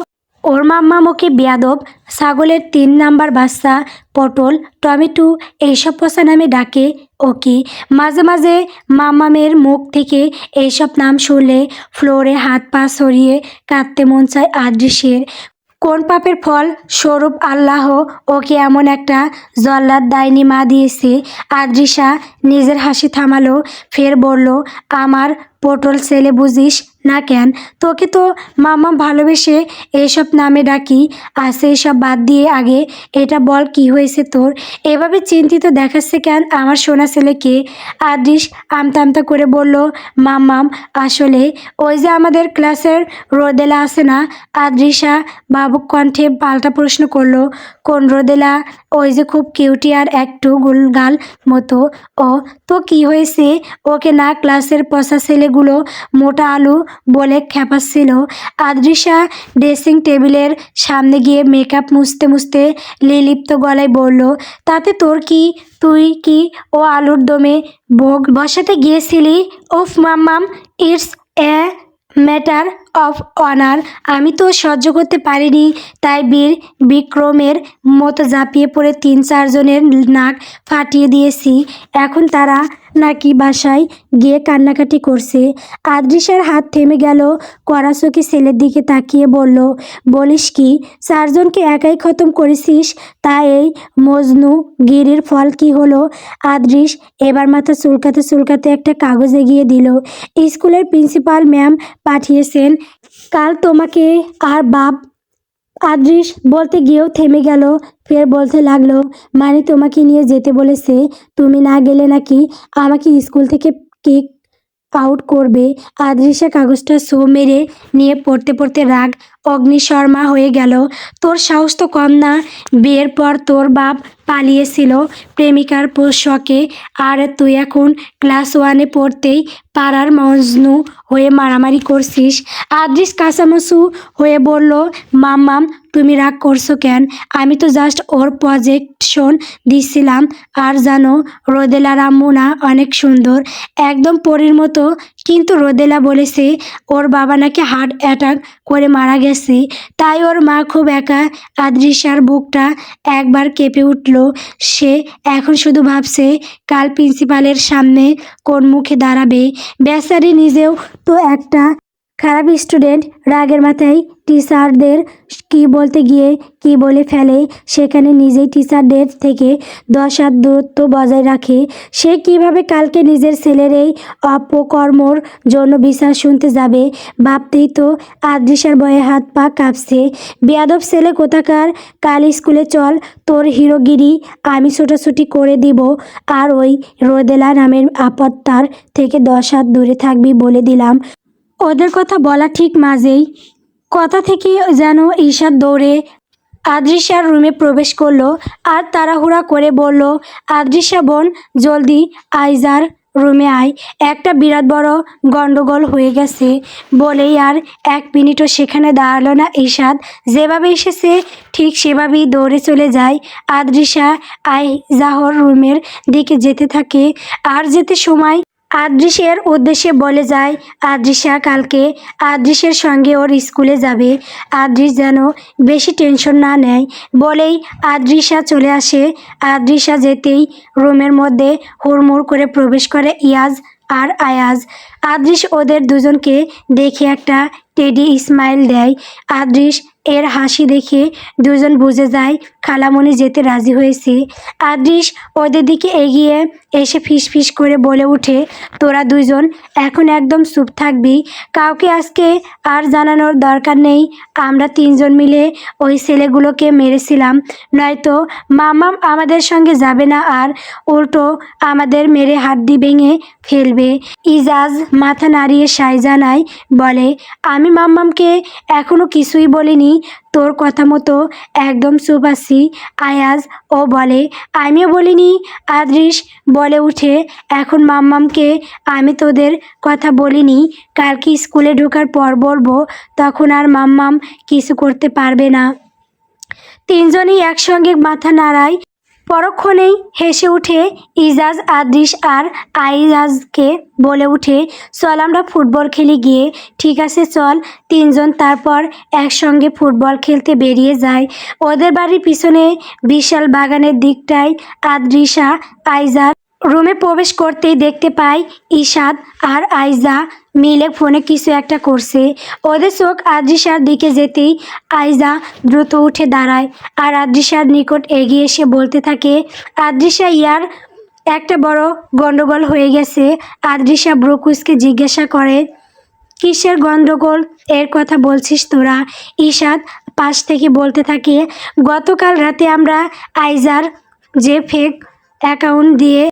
ওর মাম্মাম ওকে বেয়াদব, ছাগলের 3 নাম্বার বাচ্চা, পটল, টমেটো এইসব পচা নামে ডাকে ওকে। মাঝে মাঝে মাম্মামের মুখ থেকে এইসব নাম শুনলে ফ্লোরে হাত পা সরিয়ে কাঁদতে মন চায় আদ্রিসের। কোন পাপের ফল স্বরূপ আল্লাহ ওকে এমন একটা জল্লাদ ডাইনি মা দিয়েছে? আদ্রিসা নিজের হাসি থামালো, ফের বলল, আমার পটল ছেলে বুঝিস না কেন? তোকে তো মামা ভালোবেসে এসব নামে ডাকি। আছে এসব বাদ দিয়ে আগে এটা বল কি হয়েছে তোর? এভাবে চিন্তিত দেখাচ্ছে কেন আমার সোনা ছেলেকে? আদ্রিস আমতা আমতা করে বলল, মাম্মাম আসলে ওই যে আমাদের ক্লাসের রোদেলা আছে না? আদ্রিসা ভাবুক কণ্ঠে পাল্টা প্রশ্ন করলো, কোন রোদেলা? ওই যে খুব কিউটি আর একটু গুলগাল মতো। ও তো কি হয়েছে? ওকে না ক্লাসের পচা ছেলেগুলো মোটা আলু বলে খেপাচ্ছিল। আদ্রিসা ড্রেসিং টেবিলের সামনে গিয়ে মেকআপ মুছতে মুছতে লিলিপ্ত গলায় বলল, তাতে তোর কি? তুই কি ও আলুর দমে ভোগ বসাতে গিয়েছিলি? ওফ মাম্মাম, it's a matter of honour. আমি তো সহ্য করতে পারিনি, তাই বীর বিক্রমের মতো ঝাঁপিয়ে পড়ে 3-4 জনের নাক ফাটিয়ে দিয়েছি। এখন তারা নাকি বাসায় গিয়ে কান্নাকাটি করছে। আদ্রিসার হাত থেমে গেল, কড়া চোখে ছেলের দিকে তাকিয়ে বলল, বলিস কি? 4 জনকে একাই খতম করেছিস? তা এই মজনু গিরির ফল কি হলো? আদ্রিস এবার মাথা চুলকাতে চুলকাতে একটা কাগজ এগিয়ে দিল। স্কুলের প্রিন্সিপাল ম্যাম পাঠিয়েছেন কাল তোমাকে আর বাপ। আদ্রিস বলতে গিয়েও থেমে গেল, ফের বলতে লাগলো, মানে তোমাকে নিয়ে যেতে বলেছে? তুমি না গেলে নাকি আমাকে স্কুল থেকে কিক আউট করবে? আদ্রিসা কাগজটা ছো মেরে নিয়ে পড়তে পড়তে রাগ অগ্নিশর্মা হয়ে গেল। তোর সাহস তো কম না? বিয়ের পর তোর বাপ পালিয়েছিল প্রেমিকার শখে, আর তুই এখন ক্লাস 1-এ পড়তেই পাড়ার মজনু হয়ে মারামারি করছিস। আদ্রিস কাঁচামাচু হয়ে বলল, মাম্মাম তুমি রাগ করছো কেন? আমি তো জাস্ট ওর প্রজেকশন দিচ্ছিলাম। আর জানো, রোদেলার আম্মু না অনেক সুন্দর, একদম পরীর মতো। কিন্তু রোদেলা বলেছে ওর বাবা নাকি হার্ট অ্যাটাক করে মারা গেছে, তাই ওর মা খুব একা। আদ্রিসার বুকটা একবার কেঁপে উঠল। সে এখন শুধু ভাবছে কাল প্রিন্সিপালের সামনে কোন মুখে দাঁড়াবে। বেচারি নিজেও তো একটা খারাপ স্টুডেন্ট, রাগের মাথায় টিচারদের কি বলতে গিয়ে কি বলে ফেলে, সেখানে নিজেই টিচারদের থেকে 10 হাত দূরত্ব বজায় রাখে। সে কিভাবে কালকে নিজের ছেলের এই অপকর্মর জন্য বিচার শুনতে যাবে? ভাবতেই তো আদ্রিসার ভয়ে হাত পা কাঁপছে। বেয়াদব ছেলে কোথাকার, কাল স্কুলে চল, তোর হিরোগিরি আমি ছোটাছুটি করে দিব। আর ওই রোদেলা নামের আপত্তার থেকে 10 হাত দূরে থাকবি বলে দিলাম। ওদের কথা বলা ঠিক মাঝেই কথা থেকে যেন ঈশাদ দৌড়ে আদ্রিসার রুমে প্রবেশ করলো আর তাড়াহুড়া করে বলল, আদ্রিসা বোন, জলদি আইজার রুমে আয়, একটা বিরাট বড় গন্ডগোল হয়ে গেছে। বলেই আর 1 মিনিটও সেখানে দাঁড়ালো না ঈশাদ। যেভাবে এসেছে ঠিক সেভাবেই দৌড়ে চলে যায়। আদ্রিসা আইজাহর রুমের দিকে যেতে থাকে, আর যেতে সময় আদ্রিসের উদ্দেশ্যে বলে যায় আদ্রিসা কালকে আদ্রিসের সঙ্গে ওর স্কুলে যাবে। আদ্রিস যেন বেশি টেনশন না নেয় বলেই আদ্রিসা চলে আসে। আদ্রিসা যেতেই রুমের মধ্যে হুড়মুড় করে প্রবেশ করে ইয়াজ আর আয়াজ। আদ্রিস ওদের দুজনকে দেখে একটা টেডি স্মাইল দেয়। আদ্রিস এর হাসি দেখে দুজন বুঝে যায় খালামণি যেতে রাজি হয়েছে। আদৃশ ওদের দিকে এগিয়ে এসে ফিসফিস করে বলে ওঠে, তোরা দুইজন এখন একদম চুপ থাকবি, কাউকে আজকে আর জানানোর দরকার নেই। আমরা তিনজন মিলে ওই ছেলেগুলোকে মেরেছিলাম, নয়তো মামাম আমাদের সঙ্গে যাবে না আর উল্টো আমাদের মেরে হাড্ডি ভেঙে ফেলবে। ইজাজ মাথা নাড়িয়ে সায় জানায়, বলে, আমি মাম্মামকে এখনো কিছুই বলিনি, তোর কথা মতো একদম চুপ আছি। আয়াজ ও বলে, আমিও বলিনি। আদৃশ বলে উঠে, এখন মাম্মামকে আমি তোদের কথা বলিনি, কালকে স্কুলে ঢোকার পর বলবো, তখন আর মাম্মাম কিছু করতে পারবে না। তিনজনই একসঙ্গে মাথা নাড়ায়। পরক্ষণেই হেসে উঠে ইজাজ আদৃশ আর আইজাজকে বলে উঠে, চল আমরা ফুটবল খেলি গিয়ে। ঠিক আছে চল। তিনজন তারপর একসঙ্গে ফুটবল খেলতে বেরিয়ে যায়। ওদের বাড়ির পিছনে বিশাল বাগানের দিকটায় আদৃশা আইজার রুমে প্রবেশ করতেই দেখতে পায় ইশাদ আর আইজা মিলে ফোনে কিছু একটা করছে। ওদের চোখ আদৃশার দিকে যেতেই আইজা দ্রুত উঠে দাঁড়ায় আর আদৃশার নিকট এগিয়ে এসে বলতে থাকে, আদৃশা ইয়ার একটা বড় গন্ডগোল হয়ে গেছে। আদৃশা ব্রকুসকে জিজ্ঞাসা করে, কিসের গন্ডগোল, এর কথা বলছিস তোরা? ইশাদ পাশ থেকে বলতে থাকে, গতকাল রাতে আমরা আইজার যে ফেক অ্যাকাউন্ট দিয়ে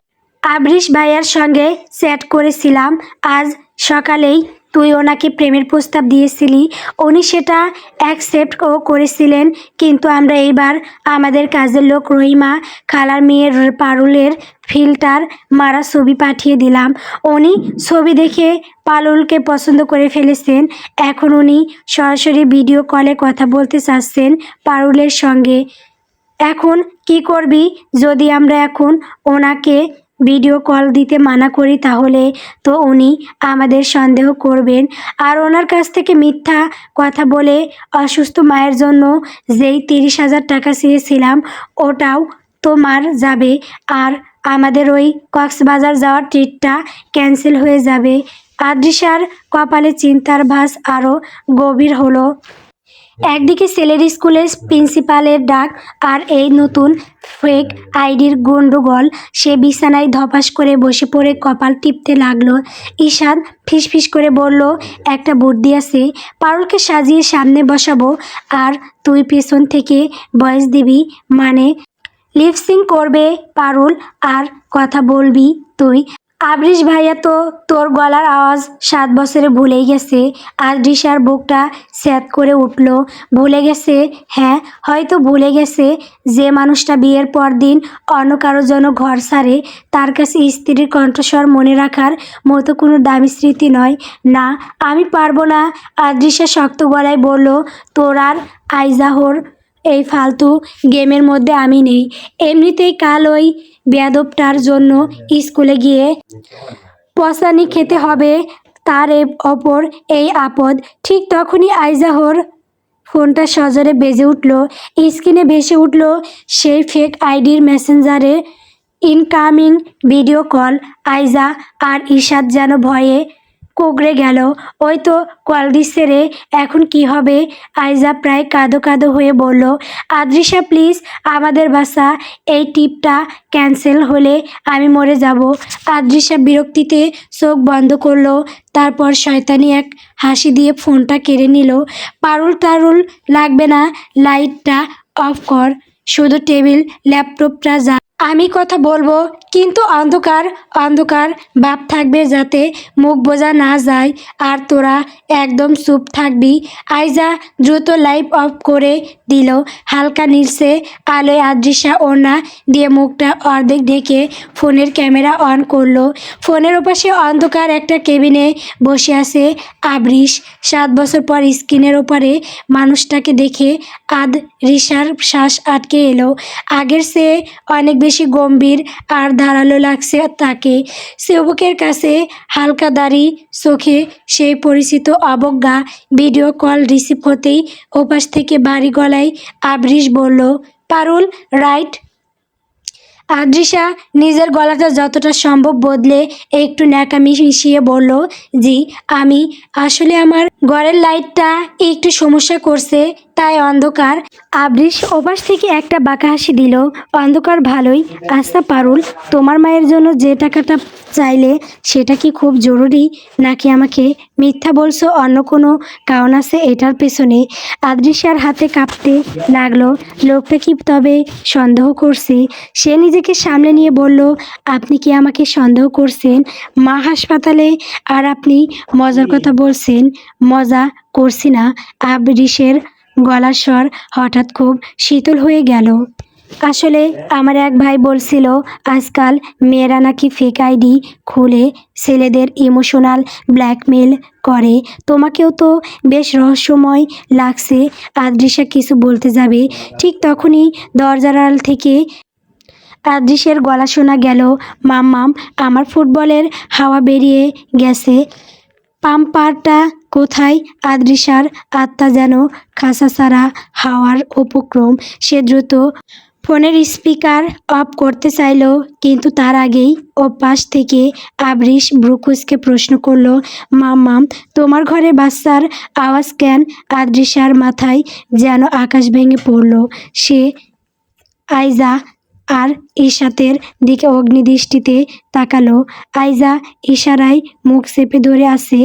আবরিশ ভাইয়ার সঙ্গে চ্যাট করেছিলাম, আজ সকালেই তুই ওনাকে প্রেমের প্রস্তাব দিয়েছিলি, উনি সেটা অ্যাকসেপ্টও করেছিলেন, কিন্তু আমরা এইবার আমাদের কাজের লোক রহিমা খালার মেয়ের পারুলের ফিল্টার মারা ছবি পাঠিয়ে দিলাম। উনি ছবি দেখে পারুলকে পছন্দ করে ফেলেছেন। এখন উনি সরাসরি ভিডিও কলে কথা বলতে চাচ্ছেন পারুলের সঙ্গে। এখন কি করবি? যদি আমরা এখন ওনাকে ভিডিও কল দিতে মানা করি তাহলে তো উনি আমাদের সন্দেহ করবেন, আর ওনার কাছ থেকে মিথ্যা কথা বলে অসুস্থ মায়ের জন্য যেই 30,000 টাকা চেয়েছিলাম ওটাও তো মার যাবে, আর আমাদের ওই কক্সবাজার যাওয়ার ট্রিপটা ক্যান্সেল হয়ে যাবে। আদৃশার কপালে চিন্তার ভাঁজ আরও গভীর হলো। একদিকে ছেলের স্কুলের প্রিন্সিপালের ডাক আর এই নতুন ফেক আইডির গন্ডগোল। সে বিছানায় ধপাস করে বসে পড়ে কপাল টিপতে লাগলো। ঈশান ফিসফিস করে বলল, একটা বুদ্ধি আছে, পারুলকে সাজিয়ে সামনে বসাবো আর তুই পেছন থেকে ভয়েস দিবি, মানে লিপসিং করবে পারুল আর কথা বলবি তুই। আবরিশ ভাইয়া তো তোর গলার আওয়াজ 7 বছরে ভুলেই গেছে। আদৃশার বুকটা স্যাঁত করে উঠল। ভুলে গেছে? হ্যাঁ, হয়তো ভুলে গেছে যে মানুষটা বিয়ের পর দিন অন্য কারোর জন্য ঘর ছাড়ে, তার কাছে স্ত্রীর কণ্ঠস্বর মনে রাখার মতো কোনো দামি স্মৃতি নয়। না, আমি পারবো না। আদৃশা শক্ত গলায় বলল, তোর আর আইজাহর এই ফালতু গেমের মধ্যে আমি নেই। এমনিতেই কাল ওই বেয়াদবটার জন্য স্কুলে গিয়ে পসানি খেতে হবে, তার ওপর এই আপদ। ঠিক তখনই আইজাহর ফোনটা সজোরে বেজে উঠল। স্ক্রিনে ভেসে উঠল সেই ফেক আইডির মেসেঞ্জারে ইনকামিং ভিডিও কল। আইজা আর ঈশাদ যেন ভয়ে কুঁকড়ে গেল। ওই তো কল দিচ্ছে রে, এখন কি হবে? আইজা প্রায় কাঁদো কাঁদো হয়ে বলল, আদৃশা প্লিজ আমাদের বাসা, এই টিপটা ক্যান্সেল হলে আমি মরে যাব। আদৃশা বিরক্তিতে চোখ বন্ধ করলো, তারপর শয়তানি এক হাসি দিয়ে ফোনটা কেড়ে নিল। পারুল টারুল লাগবে না, লাইটটা অফ কর, শুধু টেবিল ল্যাপটপটা যা, আমি কথা বলবো, কিন্তু অন্ধকার অন্ধকার ভাব থাকবে যাতে মুখ বোঝা না যায়, আর তোরা একদম চুপ থাকবি। আইজা দ্রুত লাইট অফ করে দিল। হালকা নীলসে আলোয় আদৃশা ওড়না দিয়ে মুখটা অর্ধেক ঢেকে ফোনের ক্যামেরা অন করলো। ফোনের ওপাশে অন্ধকার একটা কেবিনে বসে আছে আবরিশ। 7 বছর পর স্ক্রিনের ওপারে মানুষটাকে দেখে আদৃশার শ্বাস আটকে এলো। আগের চেয়ে অনেক বেশি গম্ভীর আর ধারালো লাগছে তাকে। সেবকের কাছে হালকা দাড়ি, চোখে সেই পরিচিত অবজ্ঞা। ভিডিও কল রিসিভ হতেই ওপাশ থেকে বাড়ি গলায় আবরিশ বলল, পারুল রাইট? আদৃশা নিজের গলাটা যতটা সম্ভব বদলে একটু ন্যাকামি মিশিয়ে বলল, জি আমি। আসলে আমার ঘরের লাইটটা একটু সমস্যা করছে, তাই অন্ধকার। আবৃষ ওপাশ থেকে একটা বাঁকা হাসি দিল। অন্ধকার, ভালোই। আচ্ছা পারুল, তোমার মায়ের জন্য যে টাকাটা চাইলে সেটা কি খুব জরুরি, নাকি আমাকে মিথ্যা বলছো? অন্য কোনো কারণ আছে এটার পেছনে? আদ্রিসার হাতে কাঁপতে লাগলো। লোকটা কি তবে সন্দেহ করছে? সে নিজেকে সামলে নিয়ে বলল, আপনি কি আমাকে সন্দেহ করছেন? মা হাসপাতালে আর আপনি মজার কথা বলছেন? মজা করছি না। আবৃষের গলার স্বর হঠাৎ খুব শীতল হয়ে গেল। আসলে আমার এক ভাই বলছিল আজকাল মেয়েরা নাকি ফেক আইডি খুলে ছেলেদের ইমোশনাল ব্ল্যাকমেল করে। তোমাকেও তো বেশ রহস্যময় লাগছে। আদ্রিসা কিছু বলতে যাবে, ঠিক তখনই দরজার আড়াল থেকে আদ্রিসের গলা শোনা গেল, মাম্মাম, আমার ফুটবলের হাওয়া বেরিয়ে গেছে। পাম্পারটা কোথায়? আদ্রিসার আত্মা যেন খাঁচাছাড়া হাওয়ার উপক্রম। সে দ্রুত ফোনের স্পিকার অফ করতে চাইল, কিন্তু তার আগেই ওপাশ থেকে আবৃষ ব্রুকুসকে প্রশ্ন করলো, মাম্মাম, তোমার ঘরে বাচ্চার আওয়াজ কেন? আদ্রিসার মাথায় যেন আকাশ ভেঙে পড়ল। সে আইজা আর ইশাতের দিকে অগ্নিদৃষ্টিতে তাকালো। আইজা ইশারায় মুখ চেপে ধরে আছে।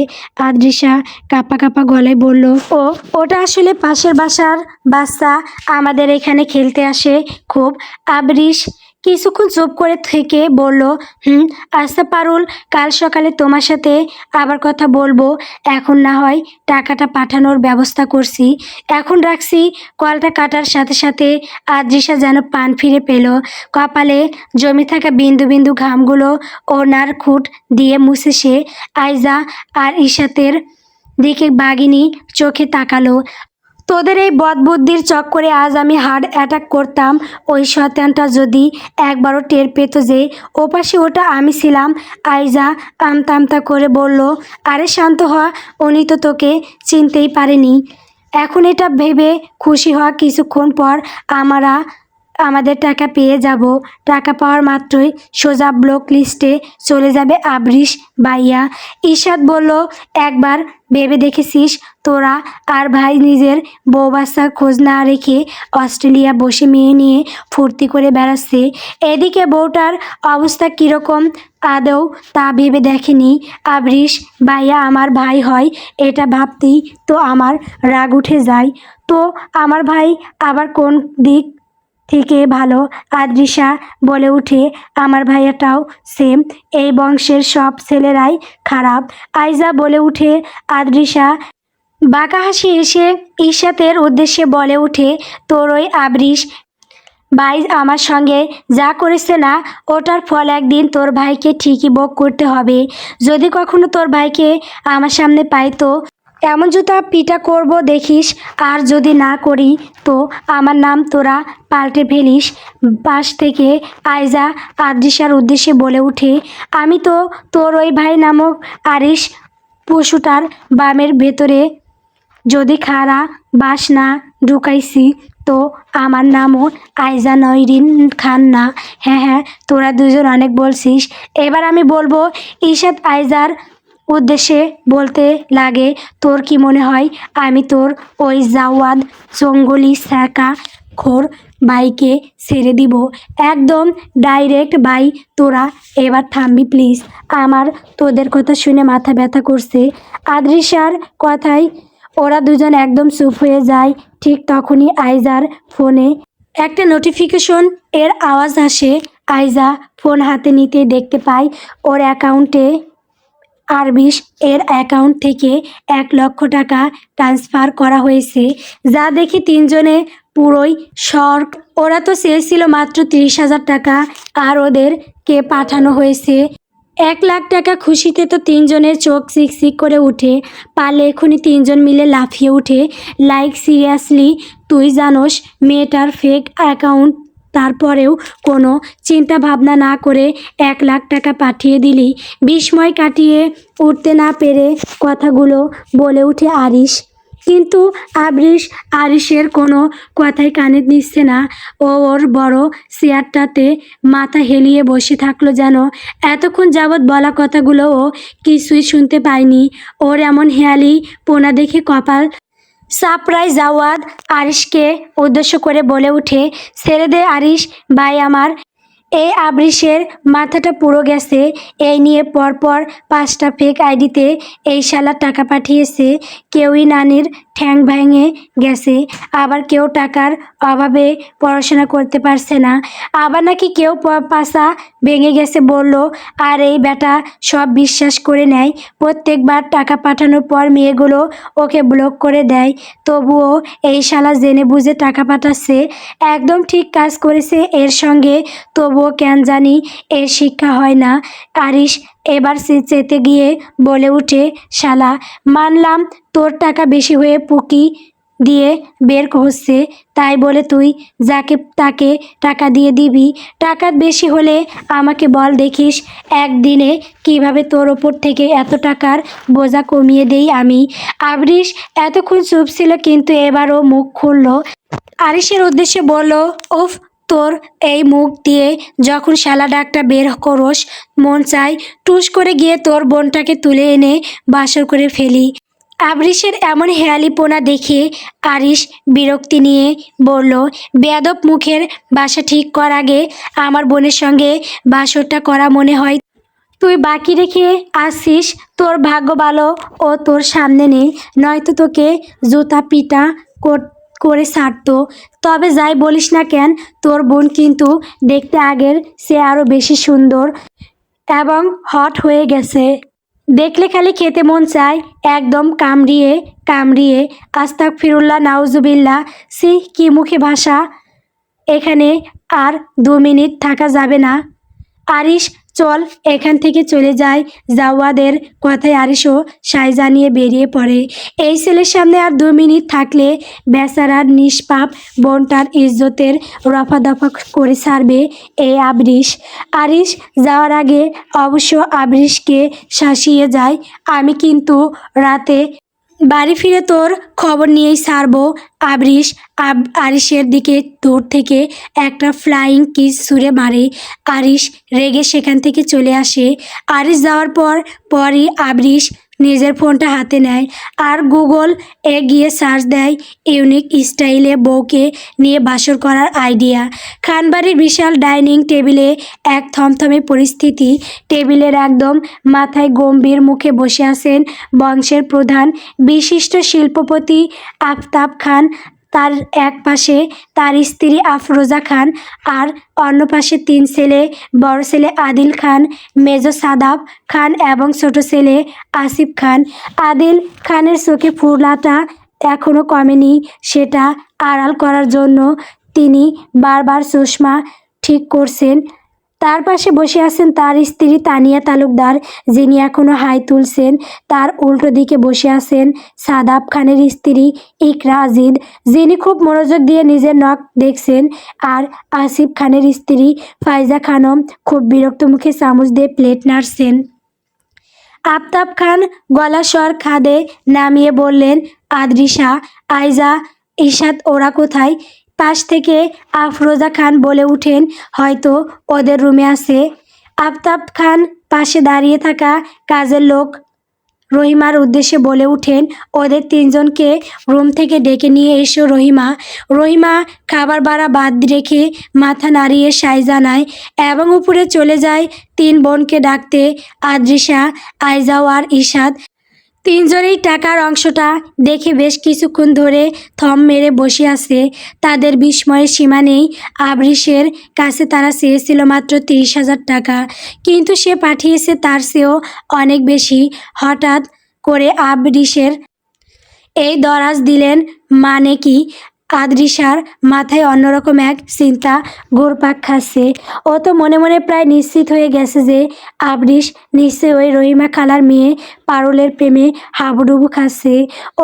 আদ্রিসা কাঁপা কাঁপা গলায় বলল, ওটা আসলে পাশের বাসার বাচ্চা, আমাদের এখানে খেলতে আসে খুব। আবৃষ কিছুক্ষণ চুপ করে থেকে বলল, আচ্ছা পারুল, কাল সকালে তোমার সাথে আবার কথা বলবো। এখন না হয় টাকাটা পাঠানোর ব্যবস্থা করছি। এখন রাখছি। কলটা কাটার সাথে সাথে আদ্রিসা যেন পান ফিরে পেল। কপালে জমে থাকা বিন্দু বিন্দু ঘামগুলো ওনার খুঁট দিয়ে মুছে সে আইজা আর ইশাতের দিকে বাঘিনী চোখে তাকালো। তোদের এই বদবুদ্ধির চক্করে আজ আমি হার্ট অ্যাটাক করতাম। ওই শয়তানটা যদি একবারও টের পেত যে ওপাশে ওটা আমি ছিলাম। আইজা আমতা আমতা করে বলল, আরে শান্ত হ, উনি তো তোকে চিনতেই পারেনি। এখন এটা ভেবে খুশি হওয়া, কিছুক্ষণ পর আমাদের টাকা পেয়ে যাব। টাকা পাওয়ার মাত্রই সোজা ব্লক লিস্টে চলে যাবে আবৃষ ভাইয়া। ঈশাত বলল, একবার ভেবে দেখেছিস তোরা আর ভাই নিজের বউ বাচ্চার খোঁজ না রেখে অস্ট্রেলিয়া বসে মেয়ে নিয়ে ফুর্তি করে বেড়াচ্ছে? এদিকে বউটার অবস্থা কীরকম আদৌ তা ভেবে দেখেনি। আবৃষ ভাইয়া আমার ভাই হয়, এটা ভাবতেই তো আমার রাগ উঠে যায়। তো আমার ভাই আবার কোন দিক থেকে ভালো? আদ্রিসা বলে উঠে, আমার ভাইয়াটাও সেম। এই বংশের সব ছেলেরাই খারাপ। আইজা বলে উঠে। আদ্রিসা বাঁকা হাসি এসে ঈশাতের উদ্দেশ্যে বলে উঠে, তোর ওই আবৃষ ভাই আমার সঙ্গে যা করেছে না, ওটার ফল একদিন তোর ভাইকে ঠিকই ভোগ করতে হবে। যদি কখনো তোর ভাইকে আমার সামনে পাই তো এমন জুতা পিটা করব দেখিস। আর যদি না করি তো আমার নাম তোরা পাল্টে ফেলিস। পাশ থেকে আইজা আদ্রিসার উদ্দেশ্যে বলে উঠে, আমি তো তোর ওই ভাই নামক আরিস পশুটার বামের ভেতরে যদি খাড়া বাস না ঢুকাইছি তো আমার নামও আইজা নয়রিন খান না। হ্যাঁ, তোরা দুজন অনেক বলছিস। এবার আমি বলবো। ঈশাত আইজার উদ্দেশ্যে বলতে লাগে, তোর কি মনে হয় আমি তোর ওই জাওয়াদ জঙ্গলি স্যাকা খোর বাইকে ছেড়ে দিব? একদম ডাইরেক্ট বাই। তোরা এবার থামবি প্লিজ, আমার তোদের কথা শুনে মাথা ব্যথা করছে। আদ্রিসার কথায় ওরা দুজন একদম চুপ হয়ে যায়। ঠিক তখনই আইজার ফোনে একটা নোটিফিকেশন এর আওয়াজ আসে। আইজা ফোন হাতে নিতে দেখতে পায় ওর অ্যাকাউন্টে আরবিশ এর অ্যাকাউন্ট থেকে 1,00,000 টাকা ট্রান্সফার করা হয়েছে, যা দেখে তিনজনে পুরোই শক। ওরা তো চেয়েছিল মাত্র 30,000 টাকা, আর ওদেরকে পাঠানো হয়েছে 1,00,000 টাকা। খুশিতে তো তিনজনের চোখ চিকচিক করে উঠে। পারলে এখনই তিনজন মিলে লাফিয়ে উঠে, লাইক সিরিয়াসলি, তুই জানোস মেয়েটার ফেক অ্যাকাউন্ট, তারপরেও কোনো চিন্তা ভাবনা না করে 1,00,000 টাকা পাঠিয়ে দিলি। বিস্ময় কাটিয়ে উঠতে না পেরে কথাগুলো বলে উঠে আরিশ। কিন্তু আরিশের কোনো কথাই কানে নিচ্ছে না। ওর বড় চেয়ারটাতে মাথা হেলিয়ে বসে থাকলো, যেন এতক্ষণ যাবৎ বলা কথাগুলো ও কিছুই শুনতে পায়নি। ওর এমন হেয়ালি পোনা দেখে কপাল সারপ্রাইজ জাওয়াদ আরিশকে উদ্দেশ্য করে বলে ওঠে, ছেড়ে দে আরিশ ভাই আমার, এই আবরিশের মাথাটা পুরো গেছে। এই নিয়ে পরপর 5টা ফেক আইডিতে এই শালা টাকা পাঠিয়েছে। কেউই নানির ঠ্যাং ভেঙে গেছে, আবার কেউ টাকার অভাবে পড়াশোনা করতে পারছে না, আবার নাকি কেউ পাশা ভেঙে গেছে বলল। আর এই বেটা সব বিশ্বাস করে নেয়। প্রত্যেকবার টাকা পাঠানোর পর মেয়েগুলো ওকে ব্লক করে দেয়। তবুও এই শালা জেনে বুঝে টাকা পাঠাচ্ছে, একদম ঠিক কাজ করেছে এর সঙ্গে। তবুও কেন জানি এর শিক্ষা হয় না। আরিশ এবার চেতে গিয়ে বলে উঠে, শালা মানলাম তোর টাকা বেশি হয়ে পুকি দিয়ে বের হচ্ছে, তাই বলে তুই যাকে তাকে টাকা দিয়ে দিবি? টাকা বেশি হলে আমাকে বল, দেখিস একদিনে কিভাবে তোর ওপর থেকে এত টাকার বোঝা কমিয়ে দেই আমি। আবরিশ এতক্ষণ চুপ ছিল, কিন্তু এবারও মুখ খুলল। আরিশের উদ্দেশ্যে বলল, উফ, তোর এই মুখ দিয়ে যখন শালা ডাকটা বের করোস, মন চাই টুস করে গিয়ে তোর বোনটাকে তুলে এনে বাসর করে ফেলি। আবরিশের এমন হেয়ালিপোনা দেখে আরিশ বিরক্তি নিয়ে বলল, বেয়াদব, মুখের বাসা ঠিক কর আগে। আমার বোনের সঙ্গে বাসরটা করা মনে হয় তুই বাকি রেখে আসছিস। তোর ভাগ্য ভালো ও তোর সামনে নেই, নয়তো তোকে জুতা পিটা করে ছাড়তো। তবে যাই বলিস না কেন, তোর বোন কিন্তু দেখতে আগের সে আরও বেশি সুন্দর এবং হট হয়ে গেছে। দেখলে খালি খেতে মন চায়, একদম কামড়িয়ে কামড়িয়ে। আস্তাগফিরুল্লাহ, নাউজুবিল্লাহ, সি কি মুখে ভাষা। এখানে আর 2 মিনিট থাকা যাবে না। আরিশ, চল এখান থেকে চলে যাই। জাওয়াদের কথায় আরিশও সায় জানিয়ে বেরিয়ে পড়ে। এই ছেলের সামনে আর 2 মিনিট থাকলে বেচারার নিষ্পাপ বোনটার ইজ্জতের রফা দফা করে ছাড়বে এই আবরিশ। আরিশ যাওয়ার আগে অবশ্য আবরিশকে শাসিয়ে যায়, আমি কিন্তু রাতে বাড়ি ফিরে তোর খবর নিয়েই ছাড়বো। আবরিশ আরিশের দিকে দূর থেকে একটা ফ্লাইং কিস ছুঁড়ে মারে। আরিশ রেগে সেখান থেকে চলে আসে। আরিশ যাওয়ার পরই আবরিশ নিজের ফোনটা হাতে নেয় আর গুগল গিয়ে সার্চ দেয় ইউনিক স্টাইলে বউকে নিয়ে বাসর করার আইডিয়া। খানবাড়ির বিশাল ডাইনিং টেবিলে এক থমথমে পরিস্থিতি। টেবিলের একদম মাথায় গম্ভীর মুখে বসে আছেন বংশের প্রধান বিশিষ্ট শিল্পপতি আফতাব খান। তার এক পাশে তার স্ত্রী আফরোজা খান, আর অন্য পাশে 3 ছেলে, বড় ছেলে আদিল খান, মেজো সাদাব খান এবং ছোট ছেলে আসিফ খান। আদিল খানের চোখে ফোলাটা এখনও কমেনি, সেটা আড়াল করার জন্য তিনি বারবার চশমা ঠিক করছেন। তার পাশে বসে আছেন তার স্ত্রী তানিয়া তালুকদার, যিনি এখনও হাই তুলছেন। তার উল্টো দিকে বসে আছেন সাদাব খানের স্ত্রী ইকরা আজিদ, যিনি খুব মনোযোগ দিয়ে নিজের নখ দেখছেন। আর আসিফ খানের স্ত্রী ফাইজা খানম খুব বিরক্ত মুখে চামচ দিয়ে প্লেট নাড়ছেন। আফতাব খান গলার স্বর খাদে নামিয়ে বললেন, আদ্রিসা, আইজা, ইশাত ওরা কোথায়? পাশ থেকে আফরোজা খান বলে উঠেন, হয়তো ওদের রুমে আছে। আফতাব খান পাশে দাঁড়িয়ে থাকা কাজের লোক রহিমার উদ্দেশ্যে বলে উঠেন, ওদের 3জনকে রুম থেকে ডেকে নিয়ে এসো রহিমা। রহিমা খাবার বাড়া বাদ রেখে মাথা নাড়িয়ে সায় জানায় এবং উপরে চলে যায় 3 বোনকে ডাকতে। আদ্রিসা, আইজাও আর ইশাদ 3জনেই টাকার অংশটা দেখে বেশ কিছুক্ষণ ধরে থম মেরে বসে আছে। তাদের বিস্ময়ের সীমা নেই। আবরিশের কাছে তারা চেয়েছিল মাত্র 30,000 টাকা, কিন্তু সে পাঠিয়েছে তার চেয়েও অনেক বেশি। হঠাৎ করে আবরিশের এই দরাজ দিলেন মানে কি? আদ্রিসার মাথায় অন্যরকম এক চিন্তা ঘুরপাক খাচ্ছে। ও তো মনে মনে প্রায় নিশ্চিত হয়ে গেছে যে আবরিশ নিশ্চয়ই ওই রহিমা খালার মেয়ে পারুলের প্রেমে হাবুডুবু খাচ্ছে।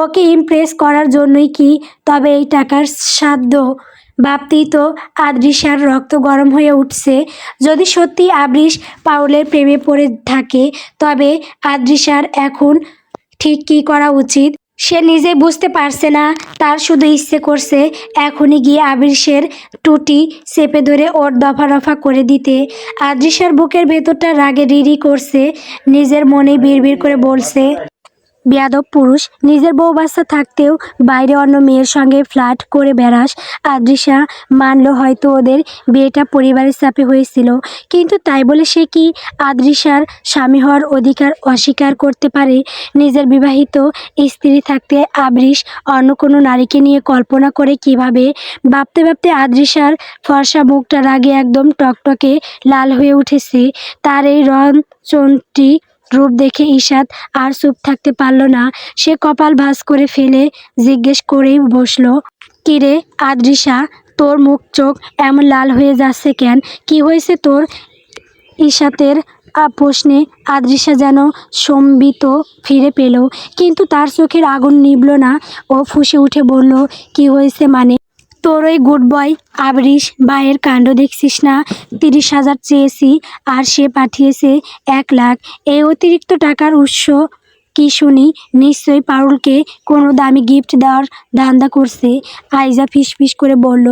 ওকে ইমপ্রেস করার জন্যই কি তবে এই টাকার সাধ্য? ভাবতেই তো আদ্রিসার রক্ত গরম হয়ে উঠছে। যদি সত্যি আবরিশ পারুলের প্রেমে পড়ে থাকে, তবে আদ্রিসার এখন ঠিক কী করা উচিত সে নিজেই বুঝতে পারছে না। তার শুধু ইচ্ছে করছে এখনই গিয়ে আবরিশের টুটি চেপে ধরে ওর দফা রফা করে দিতে। আদ্রিসার বুকের ভেতরটা রাগে রিরি করছে, নিজের মনে বিড়বিড় করে বলছে, বেয়াদব পুরুষ, নিজের বউ বাচ্চা থাকতেও বাইরে অন্য মেয়ের সঙ্গে ফ্লার্ট করে বেড়াস। আদ্রিসা মানল হয়তো ওদের বিয়েটা পরিবারের চাপে হয়েছিল, কিন্তু তাই বলে সে কি আদ্রিসার স্বামী হওয়ার অধিকার অস্বীকার করতে পারে? নিজের বিবাহিত স্ত্রী থাকতে আবরিশ অন্য কোনো নারীকে নিয়ে কল্পনা করে কিভাবে? ভাবতে ভাবতে আদ্রিসার ফর্সা মুখটা রাগে একদম টকটকে লাল হয়ে উঠেছে। তার এই রণচণ্ডী রূপ দেখে ঈশাত আর চুপ থাকতে পারল না। সে কপাল ভাঁজ করে ফেলে জিজ্ঞেস করেই বসল, কিরে আদ্রিসা, তোর মুখ চোখ এমন লাল হয়ে যাচ্ছে কেন? কি হয়েছে তোর? ঈশাতের প্রশ্নে আদ্রিসা যেন সম্বিত ফিরে পেল, কিন্তু তার চোখের আগুন নিভল না। ও ফুঁসে উঠে বলল, কি হয়েছে মানে? তোর ওই গুড বয় আবরিশ ভাইয়ের কাণ্ড দেখছিস না? 30,000 চেয়েছি আর সে পাঠিয়েছে 1,00,000। এই অতিরিক্ত টাকার উৎস কি শুনি? নিশ্চয়ই পারুলকে কোনো দামি গিফট দেওয়ার ধান্দা করছে। আইজা ফিসফিস করে বলল,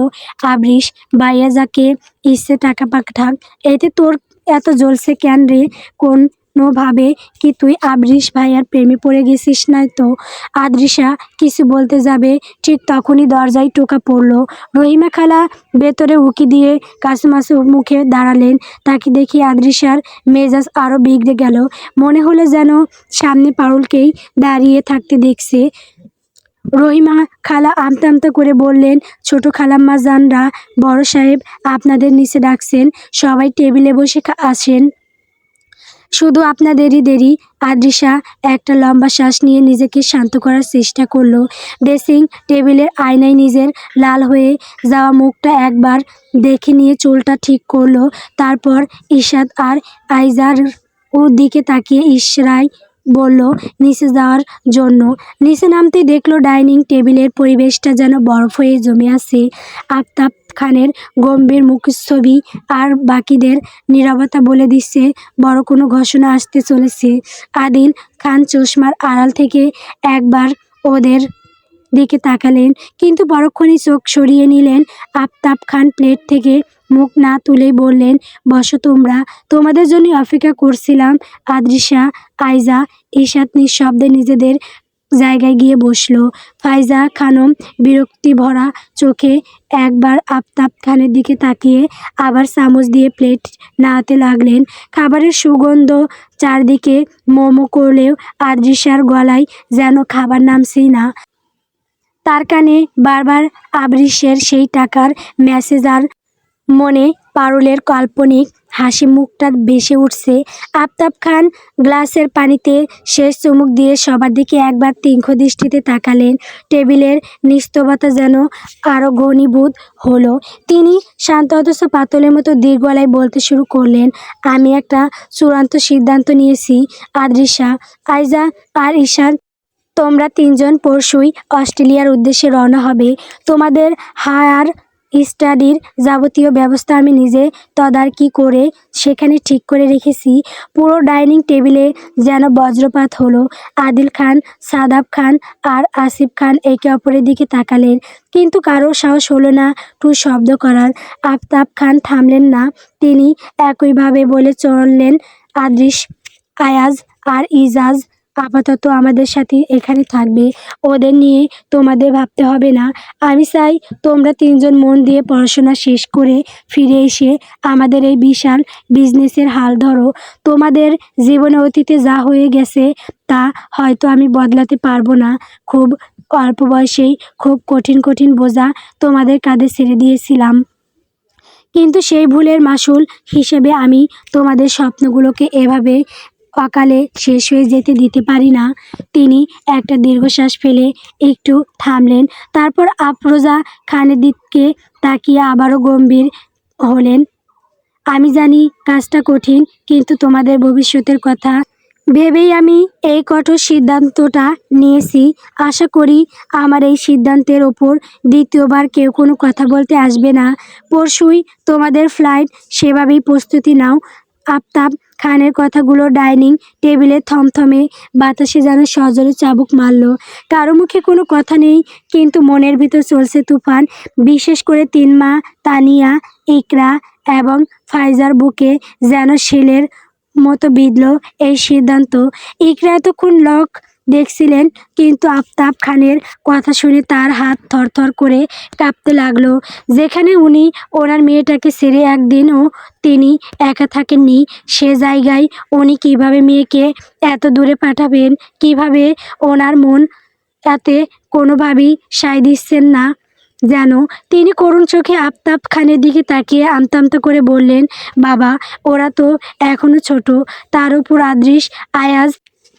আবরিশ ভাইয়া যাকে ইচ্ছে টাকা পাঠাক, এতে তোর এত জ্বলছে কেন রে? কোনোভাবে কি তুই আবরিশ ভাইয়ার প্রেমে পড়ে গেছিস না তো? আদ্রিসা কিছু বলতে যাবে, ঠিক তখনই দরজায় টোকা পড়ল। রহিমা খালা ভেতরে উকি দিয়ে কাচুমাচু মুখে দাঁড়ালেন। তাকে দেখে আদ্রিসার মেজাজ আরও বিগড়ে গেল। মনে হলো যেন সামনে পারুলকেই দাঁড়িয়ে থাকতে দেখছে। রহিমা খালা আমতা আমতা করে বললেন, ছোট খালাম্মা জানরা, বড় সাহেব আপনাদের নিচে ডাকছেন, সবাই টেবিলে বসে আসেন, শুধু আপনাদেরই দেরি। আদ্রিসা একটা লম্বা শ্বাস নিয়ে নিজেকে শান্ত করার চেষ্টা করলো। ড্রেসিং টেবিলের আয়নায় নিজের লাল হয়ে যাওয়া মুখটা একবার দেখে নিয়ে চুলটা ঠিক করলো। তারপর ঈশাত আর আইজার দিকে তাকিয়ে ইশরায় বলল নিচে যাওয়ার জন্য। নিচে নামতেই দেখলো ডাইনিং টেবিলের পরিবেশটা যেন বরফ হয়ে জমে আছে। আফতাব খানের গম্ভীর মুখচ্ছবি আর বাকিদের নীরবতা বলে দিচ্ছে বড় কোনো ঘোষণা আসতে চলেছে। আদিল খান চশমার আড়াল থেকে একবার ওদের দিকে তাকালেন, কিন্তু পরক্ষণেই চোখ সরিয়ে নিলেন। আফতাব খান প্লেট থেকে মুখ না তুলেই বললেন, বসো তোমরা, তোমাদের জন্য অপেক্ষা করছিলাম। আদ্রিসা, আইজা, ঈশাত নিঃশব্দে নিজেদের জায়গায় গিয়ে বসলো। ফাইজা খানম বিরক্তি ভরা চোখে একবার আফতাব খানের দিকে তাকিয়ে আবার চামচ দিয়ে প্লেট নাড়াতে লাগলেন। খাবারের সুগন্ধ চারদিকে মোমো করলেও আদ্রিসার গলায় যেন খাবার নামছেই না। তার কানে বারবার আবরিশের সেই টাকার মেসেজ আর মনে পারুলের কাল্পনিক হাসি মুখটা ভেসে উঠছে। আফতাব খান গ্লাসের পানিতে শেষ চুমুক দিয়ে সবার দিকে একবার তীক্ষ্ণ দৃষ্টিতে তাকালেন। টেবিলের নিস্তবতা যেন আরও ঘনীভূত হলো। তিনি শান্ত অথচ পাতলের মতো দীর্ঘ গলায় বলতে শুরু করলেন, আমি একটা চূড়ান্ত সিদ্ধান্ত নিয়েছি। আদ্রিসা, আইজা আর ঈশান, তোমরা তিনজন পরশুই অস্ট্রেলিয়ার উদ্দেশ্যে রওনা হবে। তোমাদের হায়ার স্টাডির যাবতীয় ব্যবস্থা আমি নিজে তদারকি করে সেখানে ঠিক করে রেখেছি। পুরো ডাইনিং টেবিলে যেন বজ্রপাত হলো। আদিল খান, সাদাব খান আর আসিফ খান একে অপরের দিকে তাকালেন, কিন্তু কারো সাহস হলো না টু শব্দ করার। আফতাব খান থামলেন না, তিনি একইভাবে বলে চললেন, আদ্রিস, আয়াজ আর ইজাজ আপাতত আমাদের সাথে এখানে থাকবে। ওদের নিয়ে তোমাদের ভাবতে হবে না। আমি চাই তোমরা তিনজন মন দিয়ে পড়াশোনা শেষ করে ফিরে এসে আমাদের এই বিশাল বিজনেসের হাল ধরো। তোমাদের জীবনে অতীতে যা হয়ে গেছে তা হয়তো আমি বদলাতে পারবো না। খুব অল্প বয়সেই খুব কঠিন কঠিন বোঝা তোমাদের কাঁধে ছেড়ে দিয়েছিলাম, কিন্তু সেই ভুলের মাসুল হিসেবে আমি তোমাদের স্বপ্নগুলোকে এভাবে অকালে শেষ হয়ে যেতে দিতে পারি না। তিনি একটা দীর্ঘশ্বাস ফেলে একটু থামলেন, তারপর আফরোজা খানের দিকে তাকিয়ে আবারও গম্ভীর হলেন, আমি জানি কাজটা কঠিন, কিন্তু তোমাদের ভবিষ্যতের কথা ভেবেই আমি এই কঠোর সিদ্ধান্তটা নিয়েছি। আশা করি আমার এই সিদ্ধান্তের ওপর দ্বিতীয়বার কেউ কোনো কথা বলতে আসবে না। পরশুই তোমাদের ফ্লাইট, সেভাবেই প্রস্তুতি নাও। আফতাব খানের কথাগুলো ডাইনিং টেবিলে থমথমে বাতাসে যেন সজোরে চাবুক মারল। কারো মুখে কোনো কথা নেই, কিন্তু মনের ভিতর চলছে তুফান। বিশেষ করে তিন মা তানিয়া, ইকরা এবং ফাইজার বুকে যেন শিলের মতো বিঁধল এই সিদ্ধান্ত। ইকরা এতক্ষণ লক দেখছিলেন, কিন্তু আফতাব খানের কথা শুনে তার হাত থরথর করে কাঁপতে লাগলো। যেখানে উনি ওনার মেয়েটাকে ছেড়ে একদিনও তিনি একা থাকেননি, সে জায়গায় উনি কিভাবে মেয়েকে এত দূরে পাঠাবেন? কিভাবে ওনার মন তাতে কোনোভাবেই সায় দিচ্ছেন না যেন। তিনি করুণ চোখে আফতাব খানের দিকে তাকিয়ে আমতা আমতা করে বললেন, বাবা, ওরা তো এখনো ছোট, তার উপর আদ্রিস, আয়াজ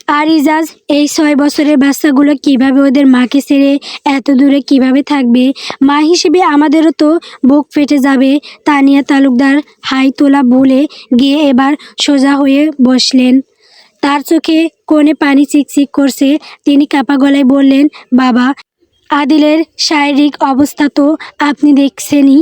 আর ইজাজ, এই 6 বছরের বাচ্চাগুলো কিভাবে ওদের মাকে ছেড়ে এত দূরে কিভাবে থাকবে? মা হিসেবে আমাদেরও তো বুক ফেটে যাবে। তানিয়া তালুকদার হাই তোলা বলে গিয়ে এবার সোজা হয়ে বসলেন। তার চোখে কোণে পানি চিকচিক করছে। তিনি কাঁপা গলায় বললেন, বাবা, আদিলের শারীরিক অবস্থা তো আপনি দেখছেনই।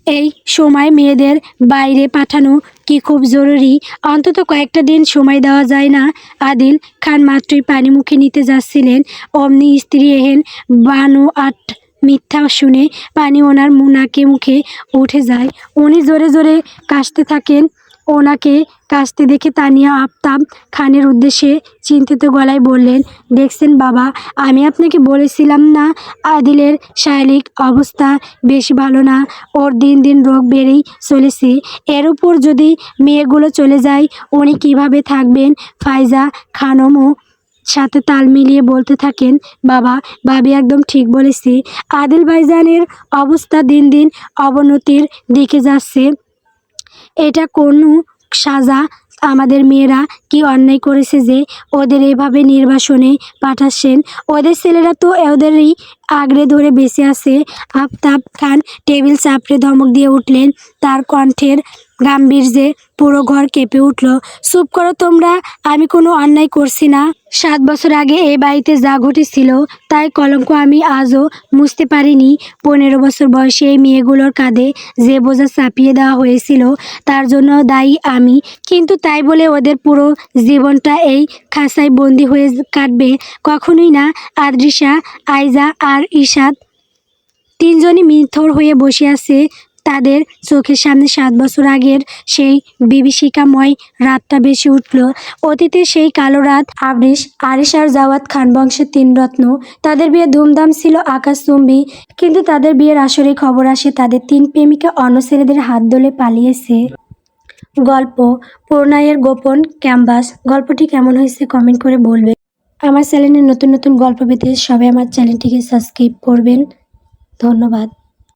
এই সময় মেয়েদের বাইরে পাঠানো কি খুব জরুরি? অন্তত কয়েকটা দিন সময় দেওয়া যায় না? আদিল খান মাত্রই পানি মুখে নিতে যাচ্ছিলেন, অমনি স্ত্রী এহেন বানু আট মিথ্যা শুনে পানি ওনার নাকে মুখে উঠে যায়। উনি জোরে জোরে কাশতে থাকেন। ওনাকে কাশতে দেখে তানিয়া আফতাব খানের উদ্দেশ্যে চিন্তিত গলায় বললেন, দেখছেন বাবা, আমি আপনাকে বলেছিলাম না আদিলের শারীরিক অবস্থা বেশি ভালো না, ওর দিন দিন রোগ বেড়েই চলেছে। এর উপর যদি মেয়েগুলো চলে যায় উনি কিভাবে থাকবেন? ফাইজা খানমও সাথে তাল মিলিয়ে বলতে থাকেন, বাবা, ভাবি একদম ঠিক বলেছি, আদিল ভাইজানের অবস্থা দিন দিন অবনতির দিকে যাচ্ছে। এটা কোনো সাজা? আমাদের মেয়েরা কি অন্যায় করেছে যে ওদের এভাবে নির্বাসনে পাঠাচ্ছেন? ওদের ছেলেরা তো ওদেরই আগড়ে ধরে বেঁচে আছে। আফতাব খান টেবিল চাপড়ে ধমক দিয়ে উঠলেন। তার কণ্ঠের গাম্ভীর্যে পুরো ঘর কেঁপে উঠল। চুপ করো তোমরা, আমি কোনো অন্যায় করছি না। 7 বছর আগে এই বাড়িতে যা ঘটেছিল তাই কলঙ্ক আমি আজও মুছতে পারিনি। 15 বছর বয়সে এই মেয়েগুলোর কাঁধে যে বোঝা চাপিয়ে দেওয়া হয়েছিল তার জন্য দায়ী আমি। কিন্তু তাই বলে ওদের পুরো জীবনটা এই খাঁচায় বন্দি হয়ে কাটবে? কখনোই না। আদ্রিসা, আইজা আর ইশাদ তিনজনই নিথর হয়ে বসে আছে। তাদের চোখের সামনে 7 বছর আগের সেই বিভীষিকাময় রাতটা ভেসে উঠল। অতীতে সেই কালো রাত। আরিশ আর জাওয়াদ খান বংশের 3 রত্ন। তাদের বিয়ে ধুমধাম ছিল আকাশচুম্বী। কিন্তু তাদের বিয়ের আসরে খবর আসে তাদের 3 প্রেমিকা অন্য ছেলেদের হাত ধরে পালিয়েছে। গল্প প্রণয়ের গোপন ক্যানভাস। গল্পটি কেমন হয়েছে কমেন্ট করে বলবেন। আমার চ্যানেলে নতুন নতুন গল্প পেতে সবাই আমার চ্যানেলটিকে সাবস্ক্রাইব করবেন। ধন্যবাদ।